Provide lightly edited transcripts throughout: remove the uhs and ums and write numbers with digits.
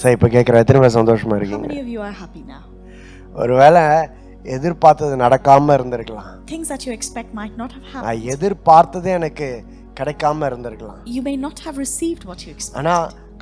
சரி, இப்ப கேக்குற எத்தனை பேர் சந்தோஷமா How இருக்கீங்க? many of you are happy now? ஒருவேளை எதிர்பார்த்தது நடக்காம இருந்திருக்கலாம். Things that you expect might not have நான் happened. எதிர்பார்த்தது எனக்கு கிடைக்காம இருந்திருக்கலாம். You may not have received what you expect. ஆனா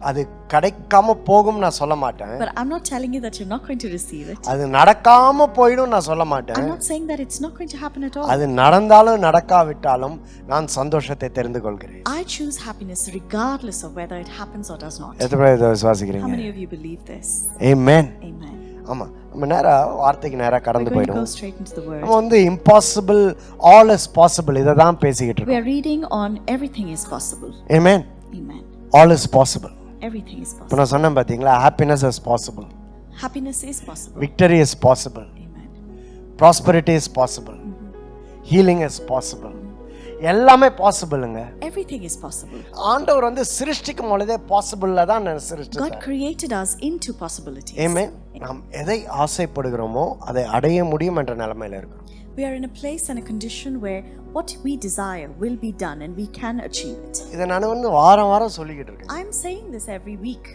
அது கிடைக்காம போகும் நான் சொல்ல மாட்டேன். But I'm not telling you that you're not going to receive it. அது நடக்காம போயிடும் நான் சொல்ல மாட்டேன். I'm not saying that it's not going to happen at all. அது நடந்தாலும் நடக்காவிட்டாலும் நான் சந்தோஷத்தை தெரிந்து கொள்கிறேன். I choose happiness regardless of whether it happens or does not. எத்தனை பேர் இதை How விசுவாசிக்கிறீங்க? many of you believe this? Amen. Amen. ஆமா, நம்ம நேரா வார்த்தைக்கு நேரா We're கடந்து going to go போயிடும். straight into the word. நம்ம வந்து இம்பாசிபிள் ஆல் இஸ் பாசிபிள் இதை தான் பேசிக்கிட்டு We இருக்கோம். are reading on everything is possible. Amen. Amen. All is possible. Everything is இப்போ possible. நான் சொன்னேன் பாத்தீங்களா, happiness is possible, Happiness is possible. Victory is possible, Amen. Prosperity is possible, healing is possible. எல்லாமே பாசிபிளுங்க. Everything is possible. ஆண்டவர் வந்து சிருஷ்டிக்கும் பொழுதே பாசிபிள்ல தான் God சிருஷ்டித்தார். created us into possibilities. ஆமென். நாம் எதை ஆசைப்படுகிறோமோ அதை அடைய முடியும் என்ற நிலைமையில இருக்கிறோம். We are in a place and a condition where what we desire will be done and we can achieve it. இதை நான் வந்து வாரம் வாரம் சொல்லிக்கிட்டு இருக்கேன். I'm saying this every week.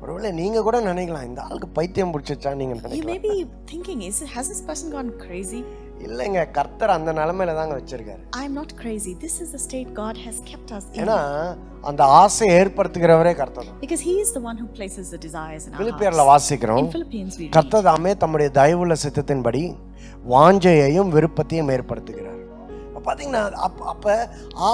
ஒருவேளை நீங்க கூட நினைக்கலாம், இந்த ஆளுக்கு பைத்தியம் பிடிச்சிச்சா நீங்க You நினைக்கலாம். may be thinking, has this person gone crazy? இல்லைங்க, கர்த்தர் அந்த நிலைமையில தாங்க வச்சிருக்காரு. I'm not crazy. This is the state God has kept us in. ஏன்னா அந்த ஆசையை ஏற்படுத்துகிறவரே கர்த்தர் தான். Because He is the one who places the desires in our பிலிப்பியர்ல hearts. வாசிக்கிறோம், In Philippians we read, கர்த்தர் தாமே தம்முடைய தயவுள்ள சித்தத்தின்படி வாஞ்சையையும் விருப்பத்தையும் ஏற்படுத்துகிறார். பாத்தீங்கன்னா அப்ப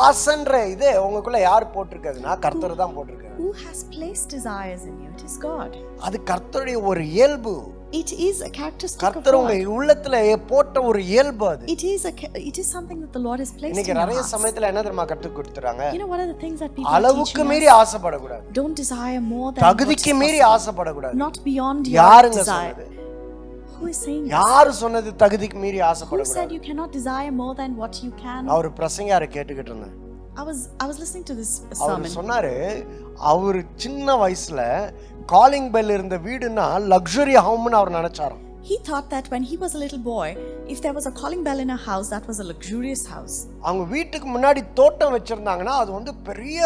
ஆசைன்ற இது உங்களுக்குள்ள யார் போட்டிருக்காதுன்னா கர்த்தர் தான் போட்டிருக்காரு. who has placed desires in you? It is God. அது கர்த்தருடைய ஒரு இயல்பு. It is a characteristic of கர்த்தர் உங்க God. உள்ளத்துல போட்ட ஒரு இயல்பு அது. It is something that the Lord has placed இன்னைக்கு in your நிறைய hearts. சமயத்துல என்ன தெரியுமா கத்து கொடுத்துறாங்க? You know, what are the things that people are அளவுக்கு teaching மீறி us? ஆசைப்படக்கூடாது, Don't desire more than தகுதிக்கு what's மீறி possible. ஆசைப்படக்கூடாது. Not beyond your யாருங்க desire. சொன்னது? Who is saying this? யாரு சொன்னது தகுதிக்கு மீறி Who said ஆசைப்படக்கூடாது? you cannot desire more than what you can? அவர் பிரசங்கியாரை கேட்டுக்கிட்டு இருந்தேன். I was listening to this our sermon. சொன்னாரு, அவர் சின்ன வயசுல காலிங் பெல் இருந்த வீடுனா லக்ஸுரி ஹோம்னு அவர் நினைச்சாராம். He thought that when he was a little boy, if there was a calling bell in a house, that was a luxurious house. அவங்க வீட்டுக்கு முன்னாடி தோட்டம் வச்சிருந்தாங்கன்னா அது வந்து பெரிய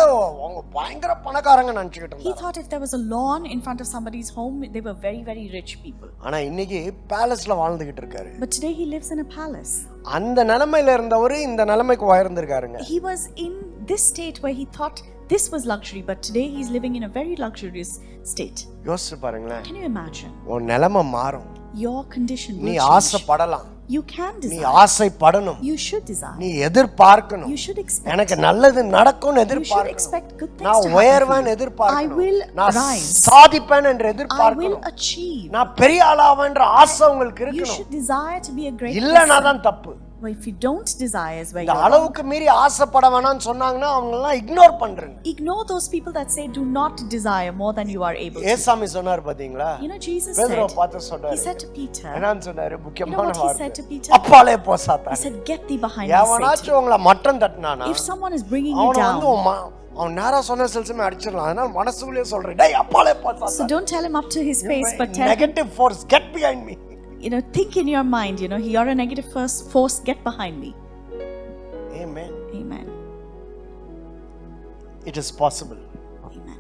அவங்க பயங்கர பணக்காரங்க நினைச்சுக்கிட்டு He இருந்தாங்க. thought if there was a lawn in front of somebody's home, they were very, very rich people. ஆனா இன்னைக்கு பேலஸ்ல வாழ்ந்துகிட்டு இருக்காரு. But today he lives in a palace. அந்த நிலைமையில இருந்தவரு இந்த நிலைமைக்கு உயர்ந்திருக்காருங்க. He was in this state where he thought this was luxury, but today he's living in a very luxurious state. யோசிச்சு பாருங்களேன், Can you imagine? உன் நிலைமை மாறும். Your condition நீ will change. ஆசைப்படலாம், You can நீ desire. ஆசைப்படணும், You should desire. நீ எதிர்பார்க்கணும். You should expect. எனக்கு நல்லது நடக்கும்னு You should எதிர்பார்க்கணும். expect good things நான் to happen உயர்வேன் for you. I எதிர்பார்க்கணும். will நான் rise. சாதிப்பேன் என்று I will எதிர்பார்க்கணும். achieve. நான் பெரிய ஆளாவேன்ற ஆசை உங்களுக்கு You இருக்கணும். should desire to be a great இல்லனா person. தான் தப்பு. Well, if you don't desire is where இந்த you're wrong. அளவுக்கு மீறி ஆசைப்பட வேணாம்னு சொன்னாங்கன்னா அவங்க எல்லாம் இக்னோர் பண்றீங்க. Ignore those people that say do not desire more than you are able to. ஏசாமி சொன்னார் பாத்தீங்களா? You know, Jesus பேதுருவை said, பார்த்து he சொன்னாரு. said to Peter, என்னன்னு சொன்னாரு? you know முக்கியமான what he said வார்த்தை. to Peter? அப்பாலே போ He சாத்தான். said, get thee behind me, Satan. எவனாச்சும் உங்களை மட்டம் தட்டினானா If someone is bringing you அவனை வந்து down, அவன் நேரா சொன்ன செல்சுமே அடிச்சிடலாம். அதனால மனசுக்குள்ளேயே சொல்றேன், டேய் அப்பாலே போ so சாத்தான். don't tell him up to his face, but tell him, negative force get behind me. you know, think in your mind, you know, you're a negative force, get behind me. Amen. Amen. It is possible. Amen.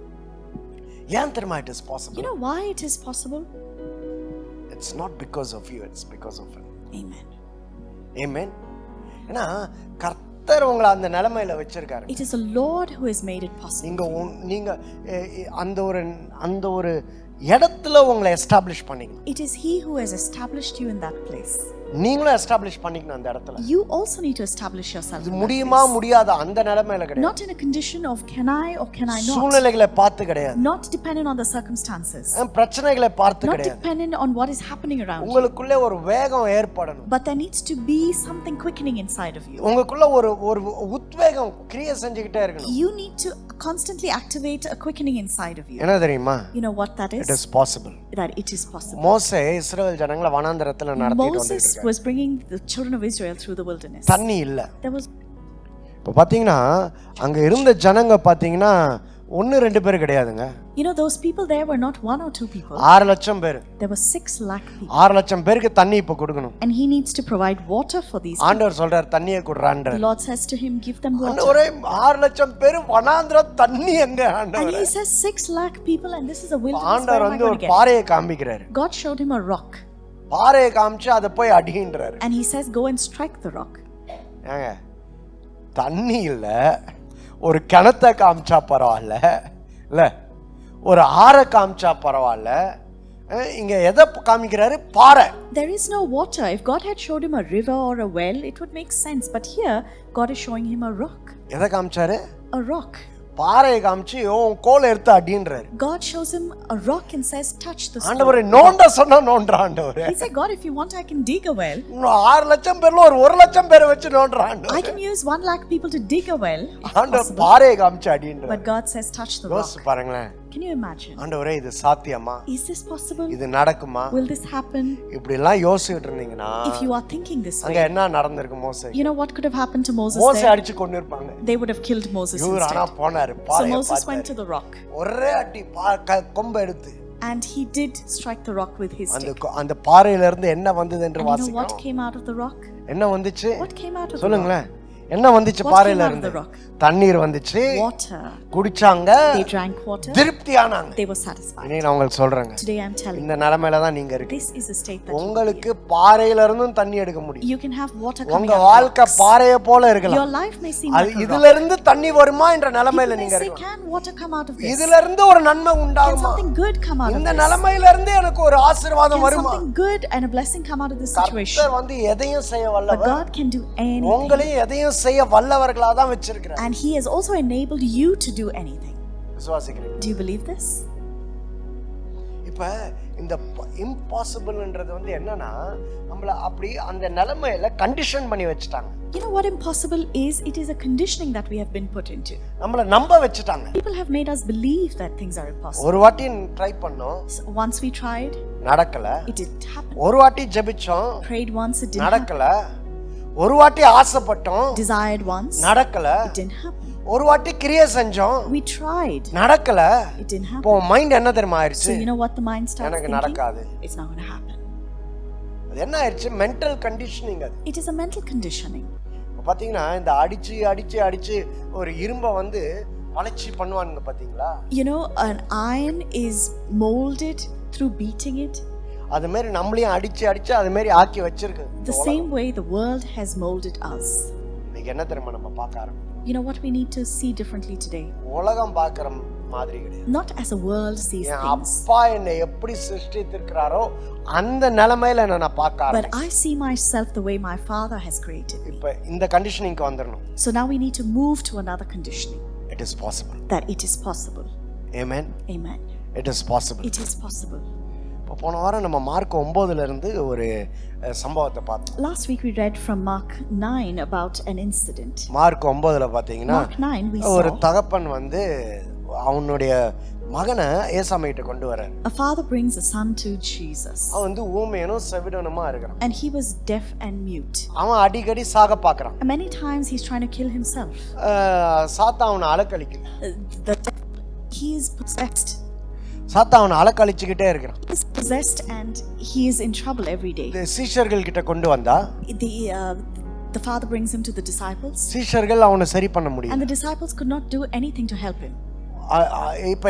ஏன் தெரியுமா it is You possible? know why it is possible? It's not because of you, it's because of him. Amen. ஆமென். ஏன்னா கர்த்தர் உங்களை அந்த நிலைமையில வச்சிருக்காரு. It is the Lord who has made it possible. நீங்க அந்த ஒரு இடத்துல உங்களை எஸ்டாப்லிஷ் பண்ணிக்கணும். It is He who has established you in that place. நீங்களும் எஸ்டாப்லிஷ் பண்ணிக்கணும் அந்த இடத்துல. You also need to establish yourself இது in that முடியுமா place. முடியாத அந்த நிலைமையில கிடையாது. Not in a condition of can I or can I not. சூழ்நிலைகளை பார்த்து கிடையாது. Not dependent on the circumstances. பிரச்சனைகளை பார்த்து Not கிடையாது. dependent on what is happening around you. உங்களுக்குள்ள ஒரு வேகம் ஏற்படணும். But there needs to be something quickening inside of you. உங்களுக்குள்ள ஒரு உத்வேகம் கிரியை செஞ்சுக்கிட்டே இருக்கணும். You need to constantly activate a quickening inside of you. என்ன தெரியுமா? You know what that is? It is possible. That it is possible. மோசே இஸ்ரவேல் ஜனங்களை வனாந்தரத்துல நடத்திட்டு Moses வந்துட்டாரு. was bringing the children of Israel through the wilderness. தண்ணி இல்ல. There was இப்போ பாத்தீங்கன்னா அங்க இருந்த ஜனங்க பாத்தீங்கன்னா ஒன்னு ரெண்டு பேர் கிடையாதுங்க. You know, those people there were not 1 or 2 people. 6 லட்சம் பேர். There were 6 lakh people. 6 லட்சம் பேருக்கு தண்ணி இப்ப கொடுக்கணும். And he needs to provide water for these people. ஆண்டவர் சொல்றார் தண்ணியை குடுறான்றார். The Lord says to him, give them water. ஒரே 6 லட்சம் பேர் வனாந்திர தண்ணி எங்க ஆண்டவர்? And he says 6 lakh people and this is a wilderness. ஆண்டவர் வந்து ஒரு பாறையை காமிக்கிறார். God showed him a rock. பாறையை காமிச்சு அதை போய் அடின்றார். And he says go and strike the rock. ஏங்க தண்ணி இல்ல ஒரு கிணத்தை காமிச்சா பரவாயில்ல, இல்ல ஒரு ஆறை காமிச்சா பரவாயில்ல, இங்க எதை காமிக்கிறாரு? பாறை. There is no water. If God had showed him a river or a well, it would make sense. But here, God is showing him a rock. எதை காமிச்சாரு? A rock. பாறையை காமிச்சு உன் கோலை எடுத்து அடின்றாரு. God shows him a rock and says, touch the stone. ஆண்டவரே நோண்ட சொன்னா நோண்ட்றா ஆண்டவரே. He said, God, if you want, I can dig a well. 6 லட்சம் பேர்ல ஒரு 1 லட்சம் பேரை வச்சு நோண்ட்றா ஆண்டவரே. I can use 1 lakh people to dig a well. ஆண்டவர் பாறையை காமிச்சு அடின்றாரு. But God says, touch the rock. யோசிச்சு பாருங்களேன். Can you imagine? ஆண்டவரே இது சாத்தியமா? Is this possible? இது நடக்குமா? Will this happen? இப்படி எல்லாம் யோசிச்சிட்டு இருந்தீங்கன்னா If you are thinking this அங்க way, என்ன நடந்திருக்கு மோசே? you know what could have happened to Moses மோசே there? அடிச்சு கொன்னிருப்பாங்க. They would have killed Moses இவர் ஆனா instead. போனாரு So பாறையை Moses went to பார்த்தாரு. the rock. ஒரே அடி கொம்பை எடுத்து And he did strike the rock with his அந்த stick. அந்த பாறையில இருந்து என்ன வந்தது என்று And you know what வாசிக்கிறோம். came out of the rock? என்ன வந்துச்சு? What came out of the rock? சொல்லுங்களேன். என்ன வந்துச்சு What பாறையில came out of இருந்து? the rock? தண்ணீர் வந்துச்சு, Water. குடிச்சாங்க, They drank water. திருப்தியானாங்க. They were satisfied. இன்னைக்கு நான் உங்களுக்கு சொல்றேங்க, Today I'm telling இந்த நிலைமையில தான் நீங்க you, இருக்கு. this is a state that உங்களுக்கு பாறையில இருந்தும் தண்ணி எடுக்க முடியும். you can have water coming உங்க out of வாழ்க்கை rocks. பாறையை போல Your இருக்கலாம். life may seem அது like a இதுல rock. இருந்து தண்ணி வருமா என்ற நிலைமையில People may நீங்க say, இருக்கலாம். can water come out of this? இதுல இருந்து ஒரு நன்மை Can உண்டாகுமா? something good come out of இந்த this? நிலைமையில இருந்து எனக்கு ஒரு ஆசீர்வாதம் Can வருமா? something good and a blessing come out of this situation? கர்த்தர் வந்து எதையும் செய்ய But வல்லவர். God can do anything. உங்களையும் எதையும் செய்ய வல்லவர்களா தான் வச்சிருக்கிறார். And He has also enabled you to do anything. விசுவாசிக்கிறீங்க? Do you believe this? இப்ப இந்த இம்பாசிபிள்ன்றது வந்து என்னன்னா நம்மள அப்படி அந்த நிலைமையில கண்டிஷன் பண்ணி வச்சுட்டாங்க. You know what impossible is? It is a conditioning that we have been put into. நம்மள நம்ப வச்சுட்டாங்க. People have made us believe that things are impossible. ஒரு வாட்டி ட்ரை பண்ணோம், So once we tried, நடக்கல. it didn't happen. ஒரு வாட்டி ஜெபிச்சோம், Prayed once, it didn't happen. நடக்கல. ஒரு வாட்டி ஆசைப்பட்டோம், Desired once, நடக்கல. it didn't happen. ஒரு வாட்டி கிரியை செஞ்சோம், We tried, நடக்கல. it didn't happen. இப்போ மைண்ட் என்ன தெரியுமா ஆயிருச்சு? So you know what the mind starts எனக்கு thinking? நடக்காது. It's not going to happen. அது என்ன ஆயிருச்சு? மென்டல் கண்டிஷனிங் அது. It is a mental conditioning. இப்போ பாத்தீங்கன்னா இந்த அடிச்சு அடிச்சு அடிச்சு ஒரு இரும்பை வந்து வளைச்சி பண்ணுவானுங்க பாத்தீங்களா? You know, an iron is molded through beating it. அது மாதிரி நம்மளையும் அடிச்சு அடிச்சு அது மாதிரி ஆக்கி வச்சிருக்கு. The same way the world has molded us. இன்னைக்கு என்ன தெரியுமா நம்ம பார்க்க ஆரம்பிக்கிறோம்? You know what we need to see differently today? உலகம் பார்க்கிற மாதிரி கிடையாது. Not as a world sees N things. அப்பா என்னை எப்படி சிருஷ்டித்திருக்கிறாரோ அந்த நிலைமையில நான் பார்க்க But ஆரம்பிக்கிறேன். I see myself the way my Father has created me. இப்போ இந்த கண்டிஷனிங்க்கு வந்துடணும். So now we need to move to another conditioning. It is possible. That it is possible. Amen. Amen. It is possible. It is possible. இப்போ போன வாரம் நம்ம mark 9ல இருந்து ஒரு சம்பவத்தை பார்த்தோம். Last week we read from Mark 9 about an incident. Mark 9ல பாத்தீங்கன்னா Mark 9 we ஒரு saw தகப்பன் வந்து அவனுடைய மகனை ஏசாமிகிட்ட கொண்டு வராரு. a father brings a son to Jesus. அவன் வந்து ஊமையனும் செவிடனுமா இருக்கிறான். And he was deaf and mute. அவன் அடிக்கடி சாக பார்க்கறான். And many times he's trying to kill himself. சாத்தா அவனை அலக்கழிக்குது. He is possessed. சாத்தா அவனை அலக்கழிச்சுக்கிட்டே இருக்கிறான். He is possessed and he is in trouble every day. இந்த சீஷர்கள் கிட்ட கொண்டு வந்தா The father brings him to the disciples. சீஷர்கள் அவனை சரி பண்ண முடியல. And the disciples could not do anything to help him. இப்ப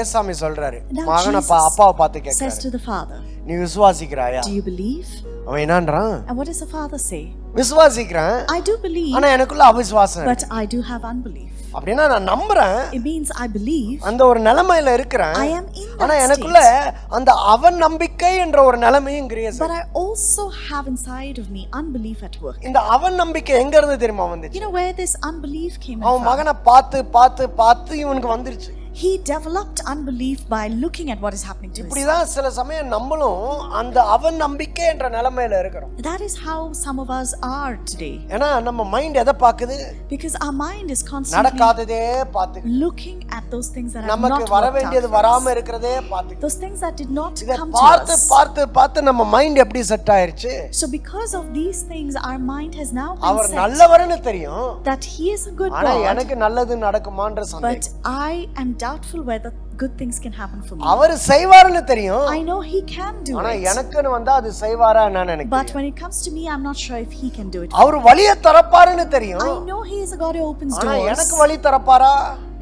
ஏசாமி சொல்றாரு, Now மகனை Jesus அப்பாவை பார்த்து says கேக்குறாரு, to the father, நீ விசுவாசிக்கிறாயா? do you believe? அவன் என்னன்றான்? And what does the father say? விசுவாசிக்கிறேன், I do believe, ஆனா எனக்குள்ள அவிசுவாசம். but I do have unbelief. அப்படின்னா நான் நம்புறேன், It means I believe, அந்த ஒரு நிலைமையில இருக்கிறேன், I am in ஆனா that எனக்குள்ள state. அந்த அவன் நம்பிக்கை என்ற ஒரு நிலைமையும் create. But I also have inside of me unbelief at work. இந்த அவன் நம்பிக்கை எங்க இருந்து தெரியுமா வந்துச்சு? You know where this unbelief came அவன் from? மகனை பார்த்து பார்த்து பார்த்து இவனுக்கு வந்துருச்சு. He developed unbelief by looking at what is happening to his son. இப்படிதான் சில சமயம் நம்மளும் அந்த அவநம்பிக்கை என்ற நிலைமையில இருக்கிறோம். That is how some of us are today. ஏன்னா நம்ம மைண்ட் எதை பாக்குது? Because our mind is constantly நடக்காததே பாத்துக்கு. looking at those things that have not நமக்கு வர வேண்டியது வராம இருக்கிறதே பாத்துக்கு. those things that did not இத come to பார்த்து us. பார்த்து நம்ம மைண்ட் எப்படி செட் ஆயிருச்சு? So because of these things our mind has now been our set நல்லவர்னு தெரியும். that he is a good ஆனா God. எனக்கு நல்லது நடக்குமான்ற சந்தேகம். But I am doubtful whether good things can happen for me. அவர் செய்வார்னு தெரியும். I know he can do ஆனா it. எனக்குன்னு வந்தா அது செய்வாரா என்னன்னு எனக்கு But when it comes to me, I'm not sure if he can do it. அவர் வழியை திறப்பாருன்னு தெரியும். I know he is a God who opens ஆனா doors. எனக்கு வழி திறப்பாரா?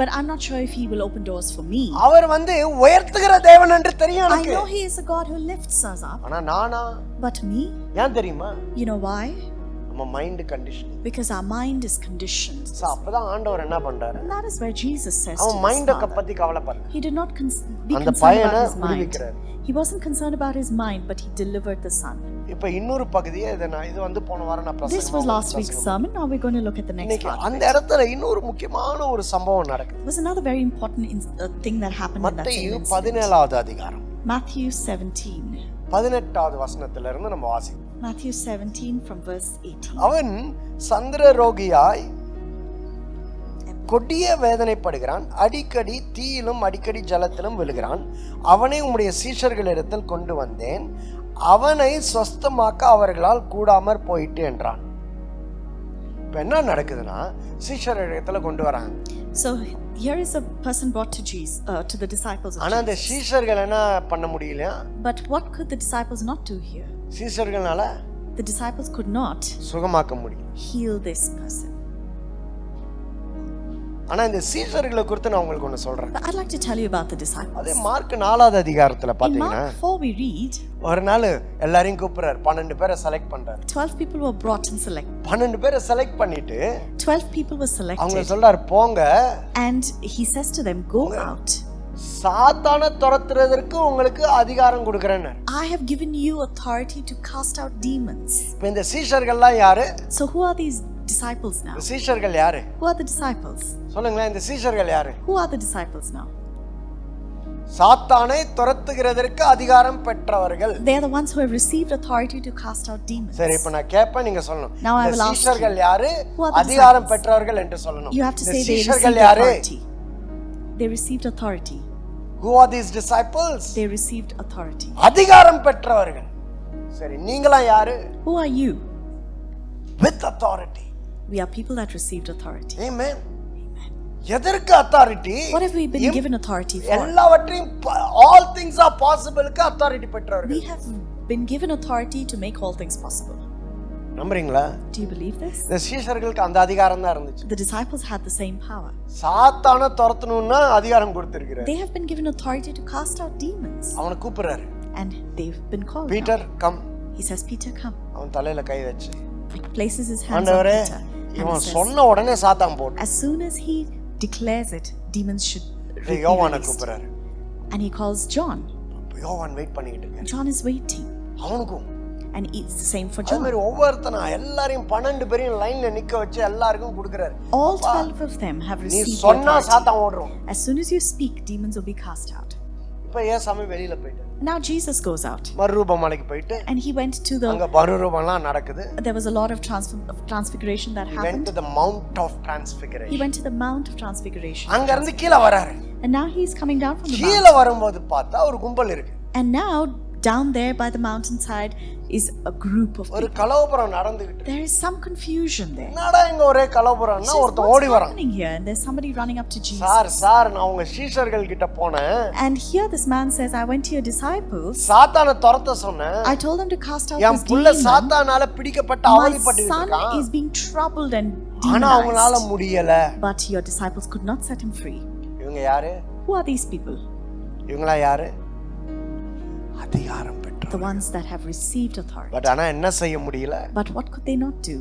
But I'm not sure if he will open doors for me. அவர் உயர்த்துகிற தேவன் என்று தெரியும் I எனக்கு. know he is a God who lifts us up. ஆனா நானா? But me? ஏன் தெரியுமா? You know why? நம்ம mind condition. Because our mind is conditioned. So அப்பதான் ஆண்டவர் என்ன பண்றாரு? And that is where Jesus says to அவன் his மைண்ட Father. பத்தி கவலைப்படல. He did not be அந்த concerned பையனை about his mind. விடுவிக்கிறார். He wasn't concerned about his mind, but he delivered the son. இப்ப இன்னொரு பகுதியே இது போன வாரம் நான் This was last week's sermon. Now we're going to look at the next இன்னைக்கு part. அந்த இடத்துல இன்னொரு முக்கியமான ஒரு சம்பவம் நடக்குது. There was another very important thing that happened in that மத்தேயு same incident. 17வது அதிகாரம். Matthew 17. 18வது வசனத்துல இருந்து நம்ம வாசிப்போம். Matthew 17 from verse 18. அவன் சந்திரரோகியாய் கொடிய வேதனைப்படுகிறான், அடிக்கடி தீயிலும் அடிக்கடி ஜலத்திலும் விழுகிறான். அவனை உம்முடைய சீஷர்களிடத்தில் கொண்டு வந்தேன், அவனை சொஸ்தமாக்க அவர்களால் கூடாமற் போயிட்டு என்றான். இப்ப என்ன நடக்குதுன்னா சீஷர்களிடத்துல கொண்டு வராங்க. So here is a person brought to Jesus, to the disciples of ஆனா அந்த Jesus. சீஷர்கள் என்ன பண்ண முடியலையா? But what could the disciples not do here? சீஷர்களால The disciples could not சுகமாக்க முடியும். heal this person. ஆனா இந்த சீஷர்களை குறித்து நான் உங்களுக்கு ஒன்னு சொல்றேன். But I'd like to tell you about the disciples. அதே மார்க் 4வது அதிகாரத்துல In பாத்தீங்கன்னா Mark 4 we read ஒரு நாள் எல்லாரையும் கூப்பிடுறாரு, 12 பேரை செலக்ட் பண்றாரு. 12 people were brought and selected. 12 பேரை செலக்ட் பண்ணிட்டு 12 people were அவங்க selected. சொல்றாரு போங்க, And he says to them, go out. சாத்தானை துரத்துறதற்கு உங்களுக்கு அதிகாரம் கொடுக்கறேன்னு. I have given you authority to cast out demons. இப்ப இந்த சீஷர்கள்லாம் யாரு? So who are these disciples now? இந்த சீஷர்கள் யாரு? Who are the disciples? சொல்லுங்களேன், இந்த சீஷர்கள் யாரு? Who are the disciples now? சாத்தானை துரத்துகிறதற்கு அதிகாரம் பெற்றவர்கள். They are the ones who have received authority to cast out demons. சரி, இப்ப நான் கேட்பேன், நீங்க சொல்லணும். Now I இந்த will ask சீஷர்கள் you, யாரு? who are the அதிகாரம் disciples? பெற்றவர்கள் என்று சொல்லணும். You have to இந்த say they சீஷர்கள் received யாரு? authority. They received authority. Who are these disciples? They received authority. அதிகாரம் பெற்றவர்கள். சரி, நீங்களா யாரு? Who are you? With authority. We are people that received authority. Amen. எதற்கு authority? What have we been given authority for? எல்லாவற்றையும் all things are possible க்கு authority பெற்றவர்கள். We have been given authority to make all things possible. நம்புறீங்களா? Do you believe this? இந்த சீஷர்களுக்கு அந்த அதிகாரம் தான் இருந்துச்சு. The disciples had the same power. சாத்தானை துரத்தணும்னா அதிகாரம் கொடுத்திருக்கிறார். They have been given authority to cast out demons. அவனை கூப்பிடுறாரு. And they've been called. Peter come. He says, Peter, come. அவன் தலையில கை வச்சு, He places his hands on ஆண்டவரே, Peter. And he இவன் says, சொன்ன உடனே சாத்தான் போடு. as soon as he declares it, demons should be யோவானை released. கூப்பிடுறாரு. And he calls John. யோவான் வெயிட் பண்ணிட்டு இருக்கான். John is waiting. அவனுக்கும் And it's the same for அதே மாதிரி John. ஒவ்வொருத்தனா எல்லாரையும் 12 பேரையும் லைன்ல நிக்க வச்சு எல்லாருக்கும் கொடுக்கறாரு. All 12 of them have நீ received சொன்னா authority. சாத்தான் ஓடுறோம். As soon as you speak, demons will be cast out. இப்ப ஏசாமி வெளியில போயிட்டாரு. Now Jesus goes out. மறுரூப மலைக்கு போயிட்டு And he went to அங்க the, மறுரூபம்லாம் நடக்குது. there was a lot of transfiguration that He went happened. to the Mount of He Transfiguration. went to the Mount of Transfiguration. அங்க இருந்து கீழ வராரு. And now he's coming down from the கீழ mountain. வரும்போது பார்த்தா ஒரு கும்பல் இருக்கு. And now down there by the mountainside is a group of ஒரு people. கலவரம் நடந்துகிட்டு. There is some confusion there. என்னடா இங்க ஒரே கலவரம்னா Says, ஒருத்தன் what's ஓடி வரான். happening here? And there's somebody running up to Jesus. Sir நான் உங்க சீஷர்கள் கிட்ட போனேன். And here this man says, I went to your disciples. சாத்தானை துரத்த சொன்னேன். I told them to cast out N this புள்ள demon. சாத்தானால பிடிக்கப்பட்டு My அவதிப்பட்டு son இருக்கான். is being troubled and ஆனா அவங்களால demonized. முடியல. But your disciples could not set him free. இவங்க யாரு? Who are these people? இவங்களா யாரு? அதிகாரம் பெற்றவர்கள். The ones that have received authority. But ஆனா என்ன செய்ய முடியல? But what could they not do?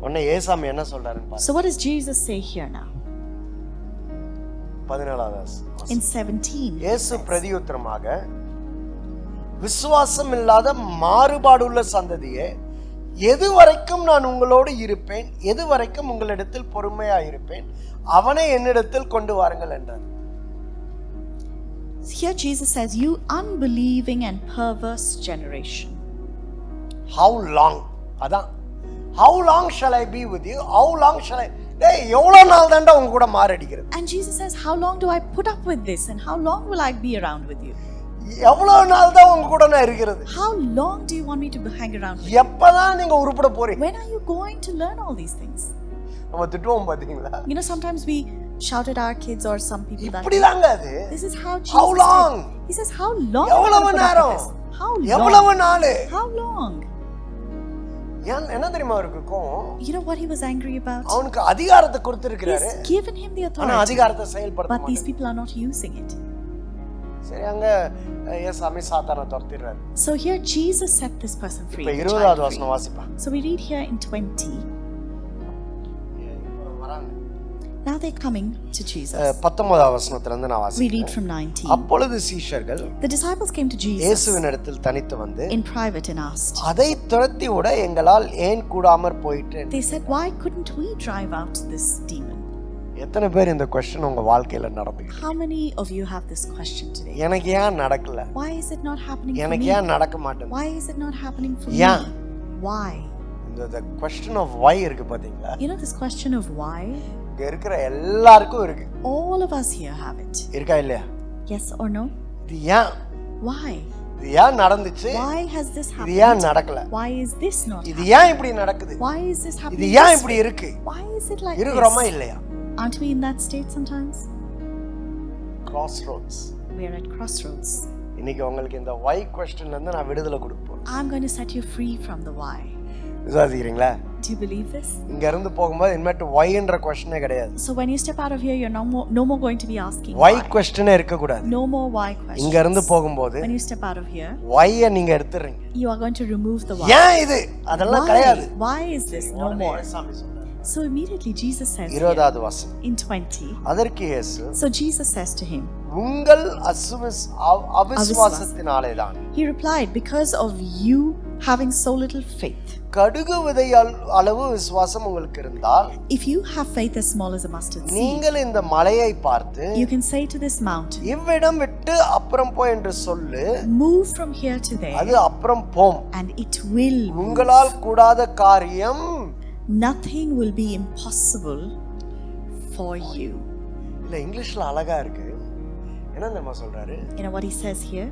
உடனே ஏசாமி என்ன சொல்றாருன்னு பாருங்க. So what does Jesus say here now? 17வது In 17, he இயேசு says, பிரதியுத்தரமாக, விசுவாசம் இல்லாத மாறுபாடுள்ள சந்ததியே, எதுவரைக்கும் நான் உங்களோடு இருப்பேன், எதுவரைக்கும் உங்களிடத்தில் பொறுமையா இருப்பேன், அவனை என்னிடத்தில் கொண்டு வாருங்கள் என்றார். Here Jesus says, "You unbelieving and perverse generation." How long? அதான் how long shall I be with you? How long shall I? டேய் எவ்வளவு நாள் தான்டா உங்க கூட மாரடிக்கிறது? And Jesus says, "How long do I put up with this, and how long will I be around with you? எவ்வளவு நாள் தான் உங்க கூட நான் இருக்கிறது? How long do you want me to hang around with you? எப்பதான் நீங்க உருப்பட போறீங்க? When are you going to learn all these things?" நம்ம திட்டுவோம் பாத்தீங்களா? You know, sometimes we shout at our kids or some people that இப்படிதாங்க அது. this is how Jesus How long? did. He says, "How long?" எவ்வளவு நேரம்? How எவ்வளவு long? நாள்? How long? என்ன தெரியுமா அவருக்கு கோவம்? You know what he was angry about? அவனுக்கு அதிகாரத்தை கொடுத்திருக்கிறாரு. He's given him the ஆனா authority, அதிகாரத்தை செயல்படுத்த but these மாட்டாங்க. people are not using it. சரி அங்க ஏசாமி சாத்தானை துரத்திடுறாரு. So here Jesus set this person free. இப்ப the 20வது child free. வசனம் வாசிப்பா. So we read here in 20. வராங்க. Now they're coming to Jesus. 19வது வசனத்துல இருந்து நான் We வாசிக்கிறேன். read from 19. அப்பொழுது சீஷர்கள் The disciples came to Jesus இயேசுவினிடத்தில் தனித்து வந்து in private and asked. அதை துரத்தி விட எங்களால் ஏன் கூடாமற் போயிட்டு? They said, "Why couldn't we drive out this demon?" எத்தனை பேர் இந்த கொஸ்டின் உங்க வாழ்க்கையில நடந்துச்சு? How many of you have this question today? எனக்கு ஏன் நடக்கல? Why is it not happening for எனக்கு me? ஏன் நடக்க மாட்டேங்குது? Why is it not happening for Yeah. me? Why? இந்த question of why இருக்கு பாத்தீங்களா? You know, this question of why, இங்க இருக்கிற எல்லாருக்கும் இருக்கு. all of us here have it. இருக்கா இல்லையா? Yes or no? இது ஏன்? Why? இது ஏன் நடந்துச்சு? Why has this இது happened? ஏன் நடக்கல? Why is this not இது happening? ஏன் இப்படி நடக்குது? Why is this இது happening? ஏன் this இப்படி way? இருக்கு? Why is it like இருக்குறோமா this? இல்லையா? Aren't we in that state sometimes? Crossroads. We are at crossroads. இன்னைக்கு உங்களுக்கு இந்த why questionல இருந்து நான் விடுதலை கொடுக்க போறேன். I'm going to set you free from the why. விசுவாசிக்கிறீங்களா? Do you believe this? இங்க இருந்து போகும்போது இனிமேட்டு whyன்ற questionே கிடையாது. So when you step out of here, you're no more going to be asking why questionே இருக்க கூடாது. No more why questions. இங்க இருந்து போகும்போது When you step out of here, why-ய நீங்க எடுத்துறீங்க. you are going to remove the why. ஏன் இது? அதெல்லாம் கிடையாது. Why is this no more? சாமி சொல்றாரு. So immediately Jesus says 20வது வசனம். in 20. அதற்கு இயேசு So Jesus says to him, உங்கள் அவிசுவாசத்தினாலே தான். He replied, "Because of you having so little faith. கடுகு விதை அளவு விசுவாசம் உங்களுக்கு இருந்தால், If you have faith as small as a mustard seed, நீங்கள் இந்த மலையை பார்த்து you can say to this mountain, இவ்விடம் விட்டு அப்புறம் போ என்று சொல்லு, move from here to there, அது அப்புறம் போம். and it will move. உங்களால் கூடாத காரியம் Nothing will be impossible for you." இல்ல இங்கிலீஷ்ல அழகா இருக்கு. என்ன தெரியுமா சொல்றாரு? You know what he says here?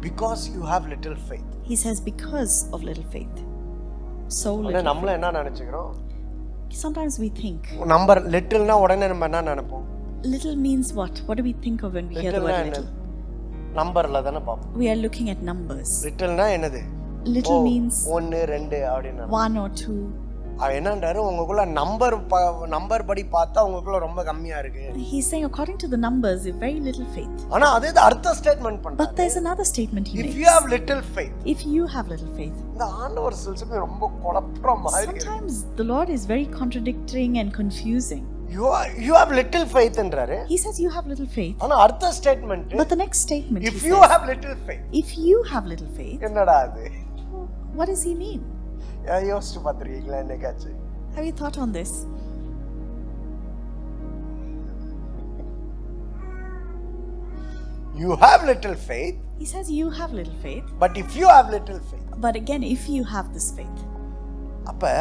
Because you have little faith. He says, because of little faith. So உடனே little. நம்மள என்ன நினைச்சுக்கிறோம்? Sometimes we think, நம்பர் லிட்டில்னா உடனே நம்ம என்ன நினைப்போம்? little means what? What do we think of when we hear the லிட்டில்னா word என்ன? little? நம்பர்ல தானே பாப்போம். We are looking at numbers. லிட்டில்னா என்னது? Little means 1 2 அப்படினா. 1 or 2. அவன் என்னன்றாரு, உங்களுக்குள்ள நம்பர் படி பார்த்தா உங்களுக்குள்ள ரொம்ப கம்மியா இருக்கு. He's saying according to the numbers, you have very little faith. ஆனா அதே அர்த்த ஸ்டேட்மென்ட் பண்றாரு. But there's another statement he If makes. you have little faith. If you have little faith. இந்த ஆண்டவர் சிலசமே ரொம்ப குழப்பற மாதிரி இருக்கு. Sometimes the Lord is very contradicting and confusing. You have little faith என்றாரு. He says you have little faith. ஆனா அர்த்த statement, But the next statement, if he you says, have little faith. if you have little faith. என்னடா அது? What does he mean? யோசிச்சு பாத்துறீங்களா என்னைக்காச்சு? Have you thought on this? You have little faith. He says you have little faith. But if you have little faith. But again, if you have this faith. அப்ப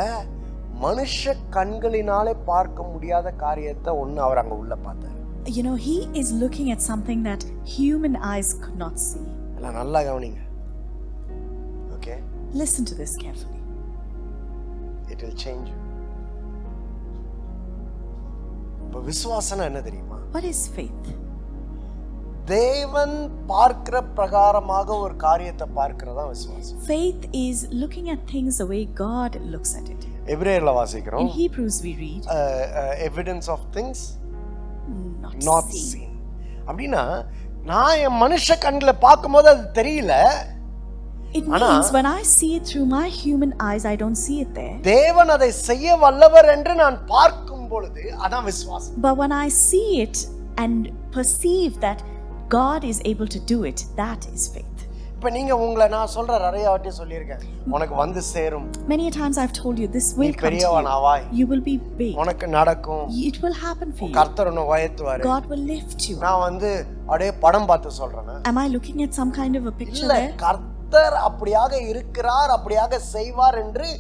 மனுஷ கண்களினாலே பார்க்க முடியாத காரியத்தை ஒன்னு அவர் அங்க உள்ள பார்த்தார். You know, he is looking at something that human eyes could not see. எல்லாம் நல்லா கவனிங்க. Okay? Listen to this carefully. It will change you. இப்ப விசுவாசம் என்ன தெரியுமா? What is faith? தேவன் பார்க்கிற பிரகாரமாக ஒரு காரியத்தை பார்க்கிறதா விசுவாசம். Faith is looking at things the way God looks at it. எபிரேயர்ல வாசிக்கிறோம். In Hebrews we read, evidence of things not not seen. seen. அப்படினா நான் என் மனுஷ கண்ணுல பாக்கும்போது அது தெரியல. It means when I see it through my human eyes, I don't see it there. தேவன் அதை செய்ய வல்லவர் என்று நான் பார்க்கும் பொழுது அதான் விசுவாசம். But when I see it and perceive that God is able to do it, that is faith. இப்ப நீங்க உங்களை நான் சொல்ற நிறைய வாட்டி சொல்லியிருக்கேன், உனக்கு வந்து சேரும், Many a times I've told you this நீ will come to பெரியவன் ஆவாய், you. You will be big. உனக்கு நடக்கும், It will happen for you. கர்த்தர் உன்னை உயர்த்துவாரு. God will lift you. நான் வந்து அப்படியே படம் பார்த்து சொல்றேன். Am I looking at some kind of a picture இல்ல, there? கர்த்தர் அப்படியாக இருக்கிறார், அப்படியாக செய்வார் என்று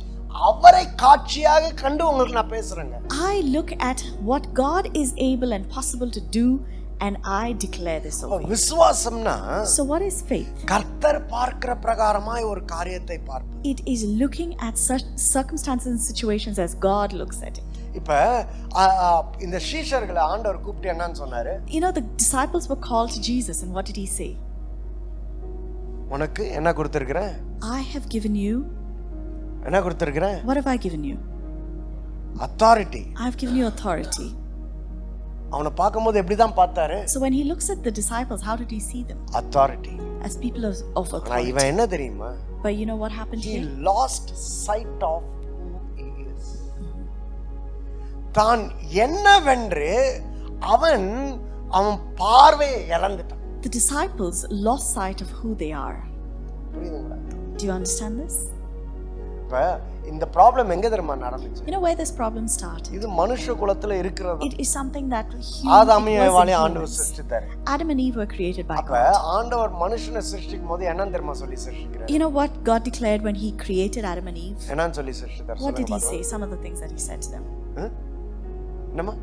அவரை காட்சியாக கண்டு உங்களுக்கு நான் பேசுறேங்க. I look at what God is able and possible to do, and I declare this over you. விசுவாசம்னா So what is faith? கர்த்தர் பார்க்கிற பிரகாரமாய் ஒரு காரியத்தை பார்ப்பது. It is looking at such circumstances and situations as God looks at it. இப்ப இந்த சீஷர்களை ஆண்டவர் கூப்பிட்டு என்னன்னு சொன்னாரு? You know, the disciples were called to Jesus, and what did he say? உனக்கு என்ன கொடுத்திருக்கிறேன்? I have given you. என்ன கொடுத்திருக்கிறேன்? What have I given you? Authority. I have given you authority. அவனை பார்க்கும்போது எப்படிதான் பார்த்தாரு? So when he looks at the disciples, how did he see them? Authority. As people of ஆனா authority. இவன் என்ன தெரியுமா? But you know what happened He here? lost sight of who he is. தான் என்னவென்று அவன் பார்வையை இழந்துட்டான். The disciples lost sight of who they are. புரியுதுங்களா? Do you understand this? இப்ப இந்த ப்ராப்ளம் எங்க தெரியுமா நடந்துச்சு? You know where this problem started? இது மனுஷ குலத்துல இருக்கிறது. It is something that ஆதாமையும் ஏவாளையும் ஆண்டவர் சிருஷ்டித்தார். Adam and Eve were created by அப்ப God. ஆண்டவர் மனுஷனை சிருஷ்டிக்கும் போது என்ன தெரியுமா சொல்லி சிருஷ்டிக்கிறார்? You know what God declared when he created Adam and Eve? என்னன்னு சொல்லி சிருஷ்டித்தார்? What did he say? Some of the things that he said to them. என்னமா?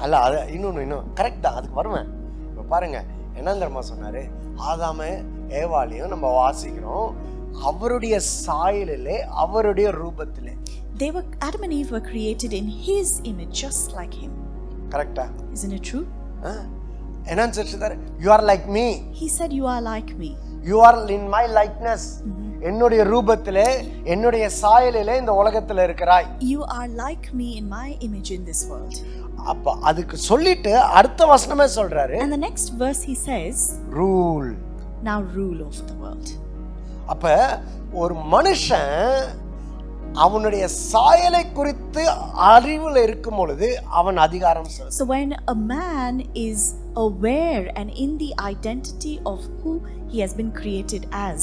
அல்ல அது இன்னும் கரெக்ட் தான், அதுக்கு வருவேன். இப்ப பாருங்க என்ன தெரியுமா சொன்னாரு? ஆதாமே ஏவாளையும் நம்ம வாசிக்கிறோம், அவருடைய சாயலிலே அவருடைய ரூபத்திலே. Adam and Eve were created in his image, just like him. கரெக்ட்டா? Isn't it true? என்னன்னு சொல்லிட்டாரு? You are like me. He said you are like me. You are in my likeness. என்னுடைய ரூபத்திலே என்னுடைய சாயலிலே இந்த உலகத்துல இருக்கிறாய். You are like me in my image in this world. அப்ப அதுக்கு சொல்லிட்டு அடுத்த வசனமே சொல்றாரு. And the next verse he says, rule. Now rule over the world. அப்ப ஒரு மனுஷன் அவனுடைய சாயலை குறித்து அறிவில் இருக்கும் பொழுது அவன் அதிகாரம் செலுத்துவான். So when a man is aware and in the identity of who he has been created as,